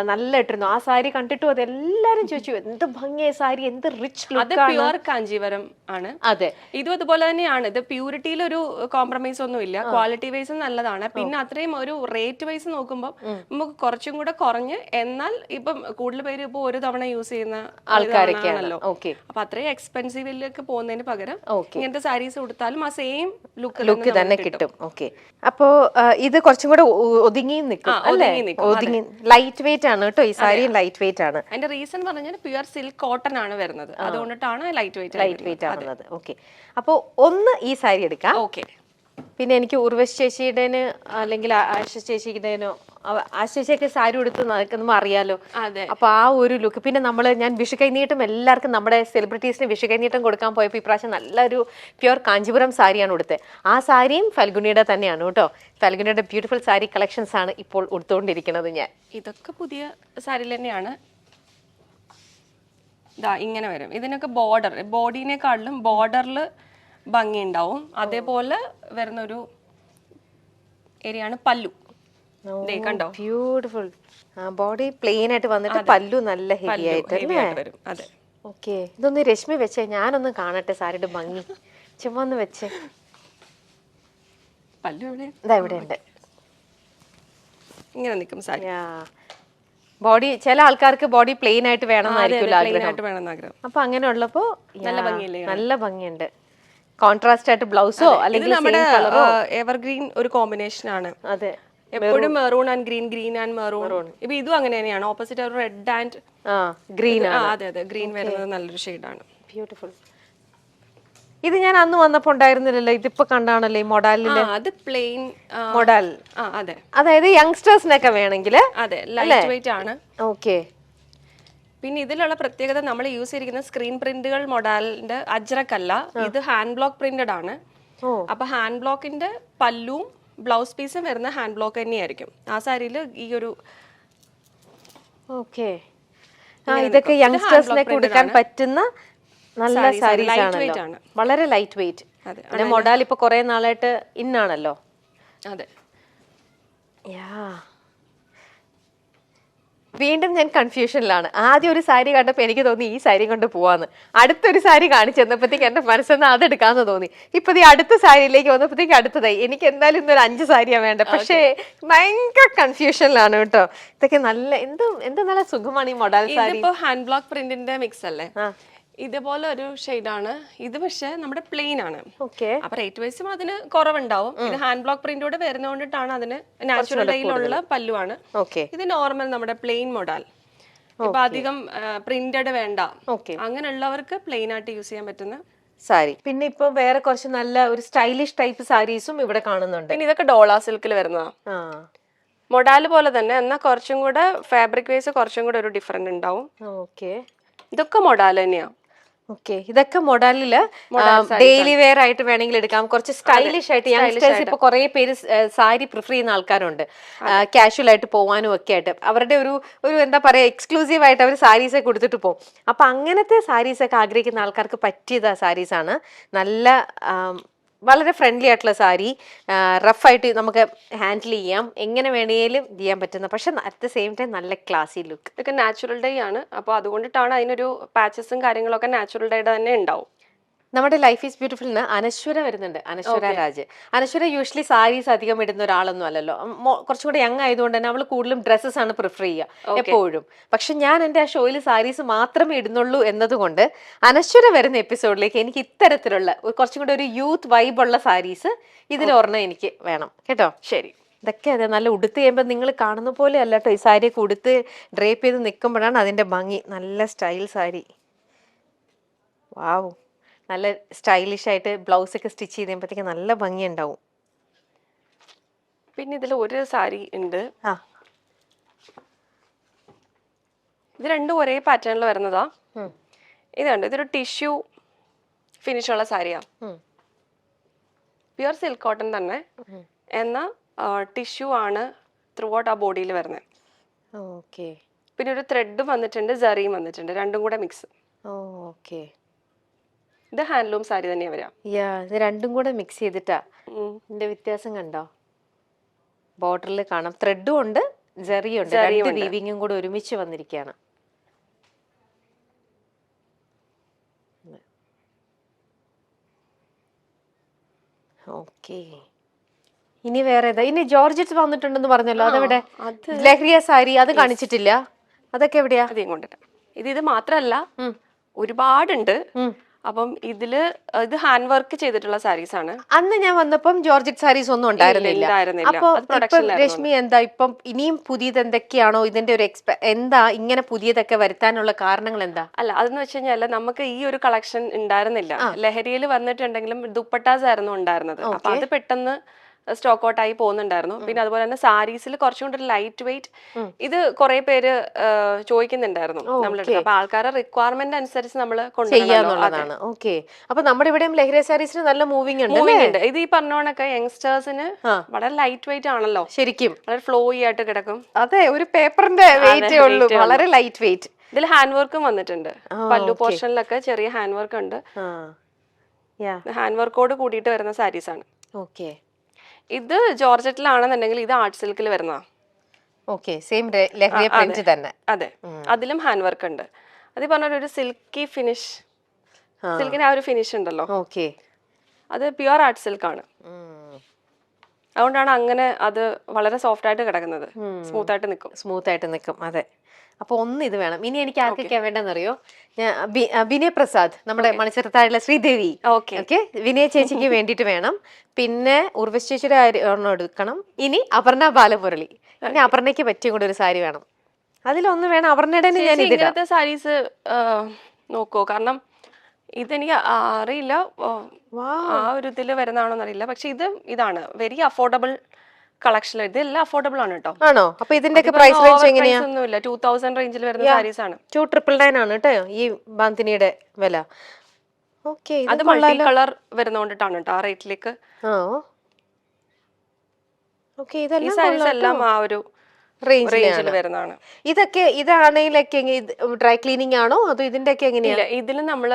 നല്ല ഇട്ടിരുന്നു. ആ സാരി കണ്ടിട്ടും അതെല്ലാരും ചോദിച്ചു എന്ത് ഭംഗിയായ സാരി, എന്ത് റിച്ച് ലുക്ക്. പ്യുവർ കാഞ്ചീപുരം ആണ്. അതെ, ഇതും അതുപോലെ തന്നെയാണ്. ഇത് പ്യൂരിറ്റിയിൽ ഒരു കോംപ്രമൈസ് ഒന്നും ഇല്ല. ക്വാളിറ്റി വൈസ് നല്ലതാണ്. പിന്നെ അത്രയും ഒരു റേറ്റ് വൈസ് നോക്കുമ്പോൾ നമുക്ക് കുറച്ചും കൂടെ കുറഞ്ഞ്, എന്നാൽ ഇപ്പം കൂടുതൽ പേര് ഇപ്പൊ ഒരു തവണ യൂസ് ചെയ്യുന്ന ആൾക്കാരൊക്കെയാണല്ലോ. അപ്പൊ അത്രയും എക്സ്പെൻസീവിലേക്ക് പോകുന്നതിന് പകരം ഇങ്ങനത്തെ സാരീസ് കൊടുത്താലും ആ സെയിം ലുക്ക് തന്നെ കിട്ടും. ഓക്കെ. അപ്പോ ഇത് കുറച്ചും കൂടെ ഒതുങ്ങി നിൽക്കും അല്ലേ? ഒതുങ്ങി ലൈറ്റ് വെയിറ്റ് ആണ് കേട്ടോ. ഈ സാരി ലൈറ്റ് വെയിറ്റ് ആണ്. അതിന്റെ റീസൺ പറഞ്ഞാൽ പ്യുവർ സിൽക്ക് കോട്ടൺ ആണ് വരുന്നത്. അതുകൊണ്ടിട്ടാണ് ലൈറ്റ് വെയിറ്റ് ആവുന്നത്. ഓക്കെ. അപ്പൊ ഒന്ന് ഈ സാരി എടുക്കാം. ഓക്കെ. പിന്നെ എനിക്ക് ഉർവശി ചേച്ചിയുടെ അല്ലെങ്കിൽ ആശ ചേച്ചിയുടേനോ, ആശ ചേച്ചിയൊക്കെ സാരി ഉടുത്ത് നടക്കുമ്പോൾ അറിയാലോ. അപ്പൊ ആ ഒരു ലുക്ക്. പിന്നെ ഞാൻ വിഷു കൈനീട്ടം എല്ലാവർക്കും നമ്മുടെ സെലിബ്രിറ്റീസിന് വിഷു കൈനീട്ടം കൊടുക്കാൻ പോയപ്പോൾ ഇപ്രാവശ്യം നല്ലൊരു പ്യുവർ കാഞ്ചീപുരം സാരിയാണ് ഉടുത്തത്. ആ സാരിയും ഫൽഗുണിയുടെ തന്നെയാണ് കേട്ടോ. ഫൽഗുണിയുടെ ബ്യൂട്ടിഫുൾ സാരി കളക്ഷൻസ് ആണ് ഇപ്പോൾ ഉടുത്തുകൊണ്ടിരിക്കുന്നത് ഞാൻ. ഇതൊക്കെ പുതിയ സാരി തന്നെയാണ്. ഇങ്ങനെ വരും. ഇതിനൊക്കെ ബോർഡർ, ബോഡീനെക്കാളിലും ബോർഡറിൽ ഭംഗി ഉണ്ടാവും. അതേപോലെ വരുന്നൊരു ഏരിയയാണ് പല്ലു. കണ്ടോ? ബ്യൂട്ടിഫുൾ. ബോഡി പ്ലെയിൻ ആയിട്ട് വന്നിട്ട് പല്ലു നല്ല ഹെവി ആയിട്ട് വരും. അതെ. ഓക്കെ. ഇതൊന്ന് രശ്മി വെച്ചേ, ഞാനൊന്ന് കാണട്ടെ സാരിയുടെ ഭംഗി. ചുമന്ന് വെച്ചേ. പല്ലു ഇവിടെ ഉണ്ട്. ഇങ്ങനെ നിൽക്കും സാരി. ബോഡി ചില ആൾക്കാർക്ക് ബോഡി പ്ലെയിൻ ആയിട്ട് വേണമെന്നായിരിക്കും ആഗ്രഹം. അപ്പൊ അങ്ങനെ ഉള്ളപ്പോ നല്ല ഭംഗിയുണ്ട്. കോൺട്രാസ്റ്റ് ആയിട്ട് ബ്ലൗസോ അല്ലെങ്കിൽ നമ്മുടെ എവർഗ്രീൻ ഒരു കോമ്പിനേഷൻ ആണ്. അതെ, എപ്പോഴും maroon and green, green and maroon. ഇപ്പൊ ഇതും അങ്ങനെ തന്നെയാണ്. ഓപ്പോസിറ്റ് ഒരു റെഡ് ആൻഡ് ഗ്രീൻ. അതെ, ഗ്രീൻ വരുന്നത് നല്ലൊരു ഷെയ്ഡാണ്. ബ്യൂട്ടിഫുൾ. ഇത് ഞാൻ അന്ന് വന്നപ്പോ ഉണ്ടായിരുന്നില്ലല്ലോ. ഇതിപ്പോ കണ്ടാണല്ലോ ഈ മൊഡാലില്. അത് പ്ലെയിൻ മൊഡാൽ. അതെ, അതായത് യങ്സ്റ്റേഴ്സിനൊക്കെ വേണമെങ്കിൽ. അതെ, ലൈറ്റ് വെയിറ്റ് ആണ്. ഓക്കെ. പിന്നെ ഇതിലുള്ള പ്രത്യേകത, നമ്മൾ യൂസ് ചെയ്തിരിക്കുന്ന സ്ക്രീൻ പ്രിന്റുകൾ മൊഡാലിന്റെ അജ്രക്കല്ല, ഇത് ഹാൻഡ് ബ്ലോക്ക് പ്രിന്റഡ് ആണ്. അപ്പൊ ഹാൻഡ് ബ്ലോക്കിന്റെ പല്ലും ബ്ലൗസ് പീസും വരുന്ന ഹാൻഡ് ബ്ലോക്ക് തന്നെയായിരിക്കും ആ സാരിയിൽ. ഈ ഒരു ഇതൊക്കെ യങ്സ്റ്റേഴ്സിനെ കൊടുക്കാൻ പറ്റുന്ന നല്ല sarees ആണ്. സാരീസ് Light weight ആണല്ലോ, ആണ്. വളരെ ലൈറ്റ് വെയിറ്റ്. അതെ പിന്നെ മൊഡാൽ ഇപ്പൊ കുറെ നാളായിട്ട് ഇന്നാണല്ലോ. അതെ. വീണ്ടും ഞാൻ കൺഫ്യൂഷനിലാണ്. ആദ്യം ഒരു സാരി കണ്ടപ്പോൾ എനിക്ക് തോന്നി ഈ സാരി കൊണ്ട് പോവാന്ന്. അടുത്തൊരു സാരി കാണിച്ചു തന്നപ്പോഴത്തേക്ക് എന്റെ മനസ്സിൽ അതെടുക്കാന്ന് തോന്നി. ഇപ്പൊ ഈ അടുത്ത സാരിയിലേക്ക് വന്നപ്പോഴത്തേക്ക് അടുത്തതായി. എനിക്ക് എന്തായാലും ഇന്നൊരു 5 സാരിയാണ് വേണ്ടത്. പക്ഷേ ഭയങ്കര കൺഫ്യൂഷനിലാണ് കേട്ടോ. ഇതൊക്കെ നല്ല എന്ത് നല്ല സുഖമാണ് ഈ മൊഡാൽ സാരി. ഇതിപ്പോ ഹാൻഡ് ബ്ലോക്ക് പ്രിന്റിന്റെ മിക്സ് അല്ലേ, ഇതുപോലെ ഒരു ഷെയ്ഡാണ് ഇത്. പക്ഷെ നമ്മുടെ പ്ലെയിൻ ആണ്. ഓക്കെ. അപ്പൊ റേറ്റ് വൈസും അതിന് കുറവുണ്ടാവും. ഇത് ഹാൻഡ് ബ്ലോക്ക് പ്രിന്റോട് വരുന്നോണ്ടിട്ടാണ് അതിന് നാച്ചുറൽ ഡൈയിലുള്ള പല്ലുവാണ്. ഓക്കെ. ഇത് നോർമൽ നമ്മുടെ പ്ലെയിൻ മൊഡാൽ. ഇപ്പൊ അധികം പ്രിന്റഡ് വേണ്ട അങ്ങനെയുള്ളവർക്ക് പ്ലെയിൻ ആയിട്ട് യൂസ് ചെയ്യാൻ പറ്റുന്ന സാരി. പിന്നെ ഇപ്പൊ വേറെ കുറച്ച് നല്ല ഒരു സ്റ്റൈലിഷ് ടൈപ്പ് സാരീസും ഇവിടെ കാണുന്നുണ്ട്. പിന്നെ ഇതൊക്കെ ഡോള സിൽക്കിൽ വരുന്നതാ. മൊഡാൽ പോലെ തന്നെ എന്നാൽ കുറച്ചും കൂടെ ഫാബ്രിക് വൈസ് കുറച്ചും കൂടെ ഒരു ഡിഫറെന്റ് ഉണ്ടാവും. ഓക്കെ. ഇതൊക്കെ മൊഡാൽ തന്നെയാ. ഓക്കെ. ഇതൊക്കെ മൊഡാലില് ഡെയിലി വെയർ ആയിട്ട് വേണമെങ്കിൽ എടുക്കാം. കുറച്ച് സ്റ്റൈലിഷ് ആയിട്ട് യങ്സ്റ്റേഴ്സ് ഇപ്പൊ കുറെ പേര് സാരി പ്രിഫർ ചെയ്യുന്ന ആൾക്കാരുണ്ട്, കാഷ്വൽ ആയിട്ട് പോവാനും ഒക്കെ ആയിട്ട്. അവരുടെ ഒരു എന്താ പറയാ എക്സ്ക്ലൂസീവ് ആയിട്ട് അവർ സാരീസ് കൊടുത്തിട്ട് പോകും. അപ്പൊ അങ്ങനത്തെ സാരീസ് ഒക്കെ ആഗ്രഹിക്കുന്ന ആൾക്കാർക്ക് പറ്റിയത് സാരീസ് ആണ്. നല്ല വളരെ ഫ്രണ്ട്ലി ആയിട്ടുള്ള സാരി, റഫായിട്ട് നമുക്ക് ഹാൻഡിൽ ചെയ്യാം, എങ്ങനെ വേണേലും ചെയ്യാൻ പറ്റുന്ന, പക്ഷെ അറ്റ് ദ സെയിം ടൈം നല്ല ക്ലാസി ലുക്ക്. ഇതൊക്കെ നാച്ചുറൽ ഡേ ആണ്. അപ്പോൾ അതുകൊണ്ടിട്ടാണ് അതിനൊരു പാച്ചസും കാര്യങ്ങളൊക്കെ നാച്ചുറൽ ഡേയുടെ തന്നെ ഉണ്ടാവും. നമ്മുടെ ലൈഫ് ഈസ് ബ്യൂട്ടിഫുളിന് അനശ്വര വരുന്നുണ്ട്. അനശ്വര രാജ്. അനശ്വര യൂഷ്വലി സാരീസ് അധികം ഇടുന്ന ഒരാളൊന്നും അല്ലല്ലോ. കുറച്ചും കൂടെ യങ് ആയതുകൊണ്ട് തന്നെ അവൾ കൂടുതലും ഡ്രസ്സസ് ആണ് പ്രിഫർ ചെയ്യുക എപ്പോഴും. പക്ഷെ ഞാൻ എൻ്റെ ആ ഷോയിൽ സാരീസ് മാത്രമേ ഇടുന്നുള്ളൂ എന്നതുകൊണ്ട് അനശ്വര വരുന്ന എപ്പിസോഡിലേക്ക് എനിക്ക് ഇത്തരത്തിലുള്ള കുറച്ചും കൂടെ ഒരു യൂത്ത് വൈബുള്ള സാരീസ് ഇതിലൊരെണ്ണം എനിക്ക് വേണം കേട്ടോ. ശരി. ഇതൊക്കെ അതെ നല്ല ഉടുത്ത് ചെയ്യുമ്പോൾ നിങ്ങൾ കാണുന്ന പോലെ അല്ല കേട്ടോ. ഈ സാരിയൊക്കെ ഉടുത്ത് ഡ്രേപ്പ് ചെയ്ത് നിൽക്കുമ്പോഴാണ് അതിൻ്റെ ഭംഗി. നല്ല സ്റ്റൈൽ സാരി. വാവ്. നല്ല സ്റ്റൈലിഷ് ആയിട്ട് ബ്ലൗസ് ഒക്കെ സ്റ്റിച്ച് ചെയ്ത് കഴിയുമ്പോഴത്തേക്ക് നല്ല ഭംഗി ഉണ്ടാവും. പിന്നെ ഇതിൽ ഒരു സാരി ഉണ്ട്. ഇത് രണ്ടും ഒരേ പാറ്റേണിൽ വരുന്നതാ. ഇതുണ്ട്, ഇതൊരു ടിഷ്യൂ ഫിനിഷ് ഉള്ള സാരിയാ. പ്യുർ സിൽക്ക് കോട്ടൺ തന്നെ, എന്നാൽ ടിഷ്യൂ ആണ് ത്രൂ ഔട്ട് ആ ബോഡിയിൽ വരുന്നത്. ഓക്കെ. പിന്നെ ഒരു ത്രെഡ് വന്നിട്ടുണ്ട്, ജറിയും വന്നിട്ടുണ്ട്, രണ്ടും കൂടെ മിക്സ്. ഓക്കെ. ഇത് ഹാൻഡ്ലൂം സാരി തന്നെയാ വരാം. ഇത് രണ്ടും കൂടെ മിക്സ് ചെയ്തിട്ടാ. ഇതിന്റെ വ്യത്യാസം കണ്ടോ? ബോർഡറിൽ കാണാം ത്രെഡും ഉണ്ട് ജറിയും ഉണ്ട്. രണ്ട് വീവിങ്ങും കൂടെ ഒരുമിച്ച് വന്നിരിക്കുകയാണ്. ഓക്കെ. ഇനി വേറെ ഏതാ? ഇനി ജോർജറ്റ് വന്നിട്ടുണ്ടെന്ന് പറഞ്ഞല്ലോ, അതെവിടെ? ലഹരിയ സാരി അത് കാണിച്ചിട്ടില്ല. അതൊക്കെ എവിടെയാ? ഇത് മാത്രല്ല, ഒരുപാടുണ്ട്. അപ്പം ഇത് ഹാൻഡ് വർക്ക് ചെയ്തിട്ടുള്ള സാരീസ് ആണ്. അന്ന് ഞാൻ വന്നപ്പം ജോർജറ്റ് സാരീസ് ഒന്നും ഉണ്ടായിരുന്നില്ല. അപ്പൊ രശ്മി എന്താ ഇപ്പം ഇനിയും പുതിയത് എന്തൊക്കെയാണോ ഇതിന്റെ ഒരു എന്താ ഇങ്ങനെ പുതിയതൊക്കെ വരുത്താനുള്ള കാരണങ്ങൾ എന്താ? അല്ല, അതെന്ന് വെച്ച് കഴിഞ്ഞാൽ നമുക്ക് ഈ ഒരു കളക്ഷൻ ഉണ്ടായിരുന്നില്ല. ലഹരിയിൽ വന്നിട്ടുണ്ടെങ്കിലും ദുപ്പട്ടാസ് ആയിരുന്നു ഉണ്ടായിരുന്നത്. അപ്പൊ അത് പെട്ടെന്ന് സ്റ്റോക്ക് ഔട്ട് ആയി പോകുന്നുണ്ടായിരുന്നു. പിന്നെ അതുപോലെ തന്നെ സാരീസിൽ കുറച്ചും കൂടി ലൈറ്റ് വെയിറ്റ് ഇത് കുറെ പേര് ചോദിക്കുന്നുണ്ടായിരുന്നു നമ്മളെടുത്ത്. അപ്പൊ ആൾക്കാരുടെ റിക്വയർമെന്റ് അനുസരിച്ച് നമ്മൾ കൊണ്ടുവരുന്നതാണ്. ഓക്കെ. അപ്പൊ നമ്മുടെ ഇവിടെയും ലഹരി സാരീസിന് നല്ല മൂവിംഗ് ഉണ്ട്. ഇത് ഈ പറഞ്ഞോണൊക്കെ യങ്സ്റ്റേഴ്സിന് വളരെ ലൈറ്റ് വെയിറ്റ് ആണല്ലോ, ശരിക്കും വളരെ ഫ്ലോയി ആയിട്ട് കിടക്കും. അതെ, ഒരു പേപ്പറിന്റെ വെയിറ്റേ ഉള്ളൂ, വളരെ ലൈറ്റ് വെയിറ്റ്. ഇതിൽ ഹാൻഡ് വർക്കും വന്നിട്ടുണ്ട്. പല്ലു പോർഷനിലൊക്കെ ചെറിയ ഹാൻഡ് വർക്ക് ഉണ്ട്. ഹാൻഡ് വർക്കോട് കൂടിയിട്ട് വരുന്ന സാരീസ് ആണ്. ഓക്കെ. ഇത് ജോർജറ്റിലാണെന്നുണ്ടെങ്കിൽ ഇത് ആർട്ട് സിൽക്കിൽ വരുന്ന. ഓക്കെ, സെയിം ലഹരിയ പ്രിന്റ് തന്നെ. അതെ, അതിലും ഹാൻഡ് വർക്ക് ഉണ്ട്. അത് പറഞ്ഞ ഒരു സിൽക്കി ഫിനിഷ്, സിൽക്കിന് ആ ഒരു ഫിനിഷ് ഉണ്ടല്ലോ. ഓക്കെ. അത് പ്യുവർ ആർട്ട് സിൽക്ക് ആണ്. അതുകൊണ്ടാണ് അങ്ങനെ അത് വളരെ സോഫ്റ്റ് ആയിട്ട് കിടക്കുന്നത്. സ്മൂത്ത് ആയിട്ട് നിൽക്കും. അതെ. അപ്പൊ ഒന്ന് ഇത് വേണം. ഇനി എനിക്ക് ആർക്കൊക്കെയാ വേണ്ടെന്നറിയോ? വിനയ പ്രസാദ്, നമ്മുടെ മണിച്ചിറത്താഴുള്ള ശ്രീദേവി. ഓക്കെ, വിനയ ചേച്ചിക്ക് വേണ്ടിയിട്ട് വേണം. പിന്നെ ഉർവശി ചേച്ചിയുടെ ഒരെണ്ണം എടുക്കണം. ഇനി അപർണ ബാലമുരളി. പിന്നെ അപർണയ്ക്ക് പറ്റിയ കൂടെ ഒരു സാരി വേണം. അതിലൊന്ന് വേണം. അപർണയുടെ ഞാൻ ഇങ്ങനത്തെ സാരീസ് നോക്കുവോ? കാരണം ഇതെനിക്ക് അറിയില്ല ആ ഒരു ഇതിൽ വരുന്നതാണോന്ന് അറിയില്ല. പക്ഷെ ഇതാണ് വെരി അഫോർഡബിൾ കളക്ഷൻ. ഇതെല്ലാം അഫോർഡബിൾ ആണ് കേട്ടോ. ആണോ? അപ്പൊ ഇതിന്റെ പ്രൈസ് റേഞ്ച് എങ്ങനെയാ? ഒന്നുമില്ല, 2000 റേഞ്ചിൽ വരുന്ന സാരീസ് ആണ്. 2999 ആണ് കേട്ടോ ഈ ബാന്തിനിയുടെ വില. ഓക്കെ. അത് മൾട്ടി കളർ വരുന്നോണ്ടിട്ടാണ് കേട്ടോ ആ റേറ്റിലേക്ക്. ഈ സാരീസ് എല്ലാം ആ ഒരു റേഞ്ചിൽ വരുന്നതാണ്. ഇതാണെങ്കിലൊക്കെ ഡ്രൈ ക്ലീനിങ് ആണോ അതോ ഇതിന്റെ ഒക്കെ എങ്ങനെയാ? ഇതിൽ നമ്മൾ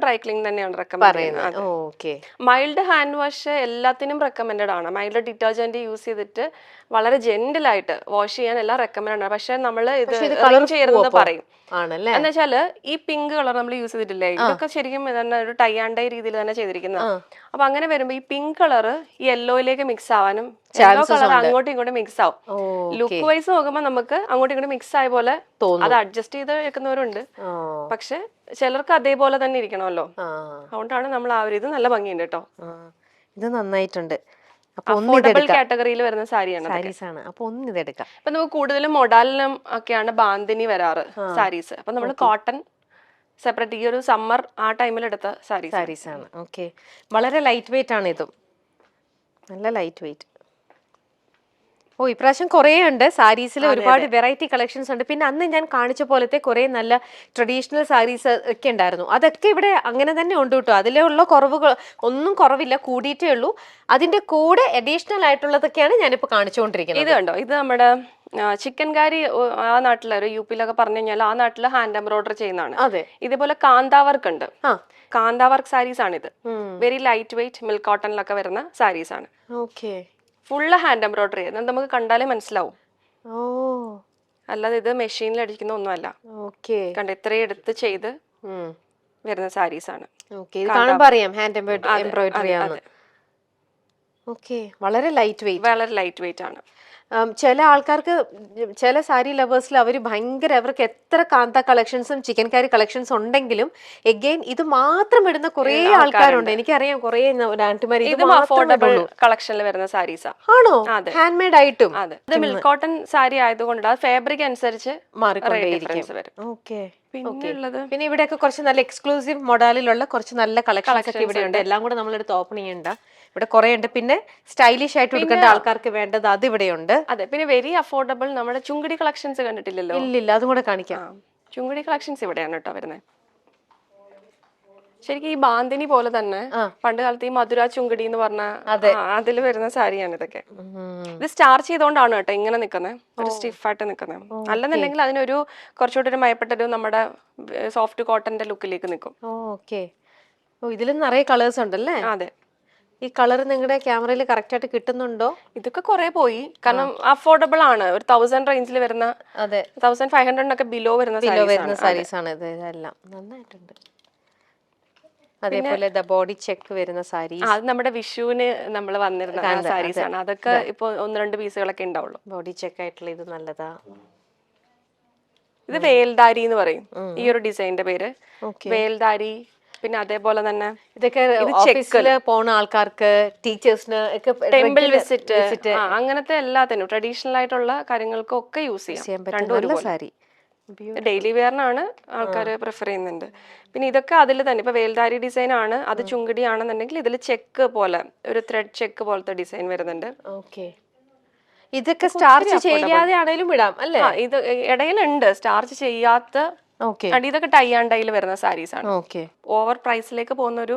ഡ്രൈ ക്ലീൻ തന്നെയാണ് റെക്കമെൻഡ് ചെയ്യുന്നത്. ഓക്കെ. മൈൽഡ് ഹാൻഡ് വാഷ് എല്ലാത്തിനും റെക്കമെൻഡഡ് ആണ്. മൈൽഡ് ഡിറ്റർജന്റ് യൂസ് ചെയ്തിട്ട് വളരെ ജെന്റിലായിട്ട് വാഷ് ചെയ്യാൻ എല്ലാം റെക്കമെൻഡ് ആണ്. പക്ഷെ നമ്മൾ ഇത് കളർ ചെയ്യരുതെന്ന് പറയും. ആണല്ലേ? എന്ന് വെച്ചാല് ഈ പിങ്ക് കളർ നമ്മൾ യൂസ് ചെയ്തിട്ടില്ലേ, ഇതൊക്കെ ശരിക്കും ഒരു ടൈ ആൻഡ് ഡൈ രീതിയിൽ തന്നെ ചെയ്തിരിക്കുന്നത്. അപ്പൊ അങ്ങനെ വരുമ്പോ ഈ പിങ്ക് കളർ ഈ യെല്ലോയിലേക്ക് മിക്സ് ആവാനും യെല്ലോ കളർ അങ്ങോട്ടും ഇങ്ങോട്ടും മിക്സ് ആവും. ലുക്ക് വൈസ് നോക്കുമ്പോൾ നമുക്ക് അങ്ങോട്ടും ഇങ്ങോട്ടും മിക്സ് ആയ പോലെ അത് അഡ്ജസ്റ്റ് ചെയ്ത് വെക്കുന്നവരുണ്ട്. പക്ഷെ ചിലർക്ക് അതേപോലെ തന്നെ ഇരിക്കണമല്ലോ. അതുകൊണ്ടാണ് നമ്മൾ ആ ഒരു ഇത് നല്ല ഭംഗിയുണ്ട് കേട്ടോ. ഇത് നന്നായിട്ടുണ്ട്. അഫോർഡബിൾ കാറ്റഗറിയിൽ വരുന്ന സാരിയാണ്. അപ്പൊ ഇതെടുക്കാം. അപ്പൊ നമുക്ക് കൂടുതലും മൊഡാലിനും ഒക്കെയാണ് ബാന്തിനി വരാറ് സാരീസ്. അപ്പൊ നമ്മൾ കോട്ടൺ സെപ്പറേറ്റ് ഈ ഒരു സമ്മർ ആ ടൈമിൽ എടുത്ത സാരീസ് ആണ്. ഓക്കെ. വളരെ ലൈറ്റ് വെയിറ്റ് ആണ് ഇതും. നല്ല ലൈറ്റ് വെയിറ്റ്. ഇപ്രാവശ്യം കുറേ ഉണ്ട് സാരീസിൽ, ഒരുപാട് വെറൈറ്റി കളക്ഷൻസ് ഉണ്ട്. പിന്നെ അന്ന് ഞാൻ കാണിച്ച പോലത്തെ കുറെ നല്ല ട്രഡീഷണൽ സാരീസ് ഒക്കെ ഉണ്ടായിരുന്നു. അതൊക്കെ ഇവിടെ അങ്ങനെ തന്നെ ഉണ്ട് കേട്ടോ. അതിലുള്ള കുറവുകൾ ഒന്നും കുറവില്ല, കൂടിയിട്ടേ ഉള്ളൂ. അതിന്റെ കൂടെ അഡീഷണൽ ആയിട്ടുള്ളതൊക്കെയാണ് ഞാനിപ്പോ കാണിച്ചുകൊണ്ടിരിക്കുന്നത്. ഇത് കണ്ടോ, ഇത് നമ്മുടെ ചിക്കൻകാരി ആ നാട്ടിലെ ഒരു യുപിയിലൊക്കെ പറഞ്ഞു കഴിഞ്ഞാൽ ആ നാട്ടില് ഹാൻഡ് എംബ്രോയിഡറി ചെയ്യുന്നതാണ്. അതെ. ഇതേപോലെ കാന്താവർക്ക് ഉണ്ട്. കാന്താവർക്ക് സാരീസ് ആണിത്. വെരി ലൈറ്റ് വെയിറ്റ് മിൽക്ക് കോട്ടണിലൊക്കെ വരുന്ന സാരീസ് ആണ്. ഓക്കെ. ഫുള്ള് ഹാൻഡ് എംബ്രോയിഡറി നമുക്ക് കണ്ടാലേ മനസ്സിലാവും. അല്ലാതെ ഇത് മെഷീനിൽ അടിക്കുന്ന ഒന്നുമല്ല. കണ്ട ഇത്രയും എടുത്ത് ചെയ്ത് വരുന്ന സാരീസ് ആണ്. ഹാൻഡ് എംബ്രോയിഡറി ആണ്. വളരെ ലൈറ്റ് വെയിറ്റ് ആണ്. ചില ആൾക്കാർക്ക്, ചില സാരി ലവേഴ്സിൽ അവർക്ക് എത്ര കാന്ത കളക്ഷൻസും ചിക്കൻ കാരി കളക്ഷൻസ് ഉണ്ടെങ്കിലും എഗെയിൻ ഇത് മാത്രം ഇടുന്ന കുറെ ആൾക്കാരുണ്ട്. എനിക്കറിയാം കുറെ അഫോർഡബിൾ കളക്ഷനിൽ വരുന്ന സാരീസാ. ആണോ? ഹാൻഡ് മെയ്ഡ് ആയിട്ടും. അതെ. ഇത് മിൽക്ക് കോട്ടൺ സാരി ആയതുകൊണ്ട് ഫാബ്രിക് അനുസരിച്ച് മാറിക്കൊണ്ടേയിരിക്കും. ഓക്കെ. പിന്നെ ഇവിടെയൊക്കെ കുറച്ച് നല്ല എക്സ്ക്ലൂസീവ് മോഡലിലുള്ള കുറച്ച് നല്ല കളക്ഷൻസ് ഒക്കെ ഇവിടെ ഉണ്ട്. എല്ലാം കൂടെ നമ്മളെടുത്ത് ഓപ്പൺ ചെയ്യണ്ട, ഇവിടെ കുറെ ഉണ്ട്. പിന്നെ സ്റ്റൈലിഷ് ആയിട്ട് എടുക്കേണ്ട ആൾക്കാർക്ക് വേണ്ടത് അത് ഇവിടെയുണ്ട്. അതെ. പിന്നെ വെരി അഫോർഡബിൾ നമ്മുടെ ചുങ്കിടി കളക്ഷൻസ് കണ്ടിട്ടില്ലല്ലോ? ഇല്ലില്ല, അതും കൂടെ കാണിക്കാം. ചുങ്കിടി കളക്ഷൻസ് ഇവിടെയാണ് കേട്ടോ വരുന്നത്. ശരിക്കും ഈ ബാന്തിനി പോലെ തന്നെ പണ്ട് കാലത്ത് ഈ മധുര ചുങ്കിടി എന്ന് പറഞ്ഞ അതിൽ വരുന്ന സാരിയാണ് ഇതൊക്കെ. ഇത് സ്റ്റാർച്ച് ചെയ്തോണ്ടാണ് കേട്ടോ ഇങ്ങനെ നിക്കുന്നത്, ഒരു സ്റ്റിഫായിട്ട് നിക്കുന്നത്. അല്ലെന്നുണ്ടെങ്കിൽ അതിനൊരു കുറച്ചുകൂടി ഒരു മയപ്പെട്ടൊരു നമ്മുടെ സോഫ്റ്റ് കോട്ടന്റെ ലുക്കിലേക്ക് നിൽക്കും. ഓക്കെ. ഇതിലും നിറയെ കളേഴ്സ് ഉണ്ടല്ലേ? അതെ. ഈ കളർ നിങ്ങളുടെ ക്യാമറയിൽ കറക്റ്റ് ആയിട്ട് കിട്ടുന്നുണ്ടോ? ഇതൊക്കെ കുറെ പോയി, കാരണം അഫോർഡബിൾ ആണ്. ഒരു 1000 റേഞ്ചിൽ വരുന്ന, 1500 ബിലോ വരുന്ന സാരീസ് ആണ് ഇതെല്ലാം. നന്നായിട്ടുണ്ട്. അതേപോലെ ബോഡി ചെക്ക് വരുന്ന സാരി, അത് നമ്മുടെ വിഷുവിന് നമ്മൾ വന്നിരുന്ന സാരീസ് ആണ്. അതൊക്കെ ഇപ്പൊ 1-2 പീസുകളൊക്കെ ഉണ്ടാവുള്ളൂ. ബോഡി ചെക്ക് ആയിട്ടുള്ള ഇത് നല്ലതാ. ഇത് വേൽദാരി എന്ന് പറയും ഈ ഒരു ഡിസൈനിന്റെ പേര്, വേൽദാരി. പിന്നെ അതേപോലെ തന്നെ ഇതൊക്കെ ഓഫീസില് പോണ ആൾക്കാർക്ക്, ടീച്ചേഴ്സിന് ഒക്കെ ടെമ്പിൾ വിസിറ്റ്, അങ്ങനത്തെ എല്ലാത്തിനും ട്രഡീഷണൽ ആയിട്ടുള്ള കാര്യങ്ങൾക്കൊക്കെ യൂസ് ചെയ്യാൻ പറ്റും. സാരി ഡെയിലി വെയറിനാണ് ആൾക്കാർ പ്രിഫർ ചെയ്യുന്നുണ്ട്. പിന്നെ ഇതൊക്കെ അതിൽ തന്നെ ഇപ്പൊ വേൽദാരി ഡിസൈൻ ആണ്, അത് ചുങ്കിടി ആണെന്നുണ്ടെങ്കിൽ ഇതിൽ ചെക്ക് പോലെ ഒരു ത്രെഡ് ചെക്ക് പോലത്തെ ഡിസൈൻ വരുന്നുണ്ട്. ഓക്കെ. ഇതൊക്കെ സ്റ്റാർച്ച് ചെയ്യാതെ ആണെങ്കിലും ഇടാം അല്ലേ? ഇത് ഇടയിലുണ്ട് സ്റ്റാർച്ച് ചെയ്യാത്ത. ഇതൊക്കെ ടൈ ആൻഡ് ഡൈയിൽ വരുന്ന സാരീസ് ആണ്. ഓവർ പ്രൈസിലേക്ക് പോകുന്ന ഒരു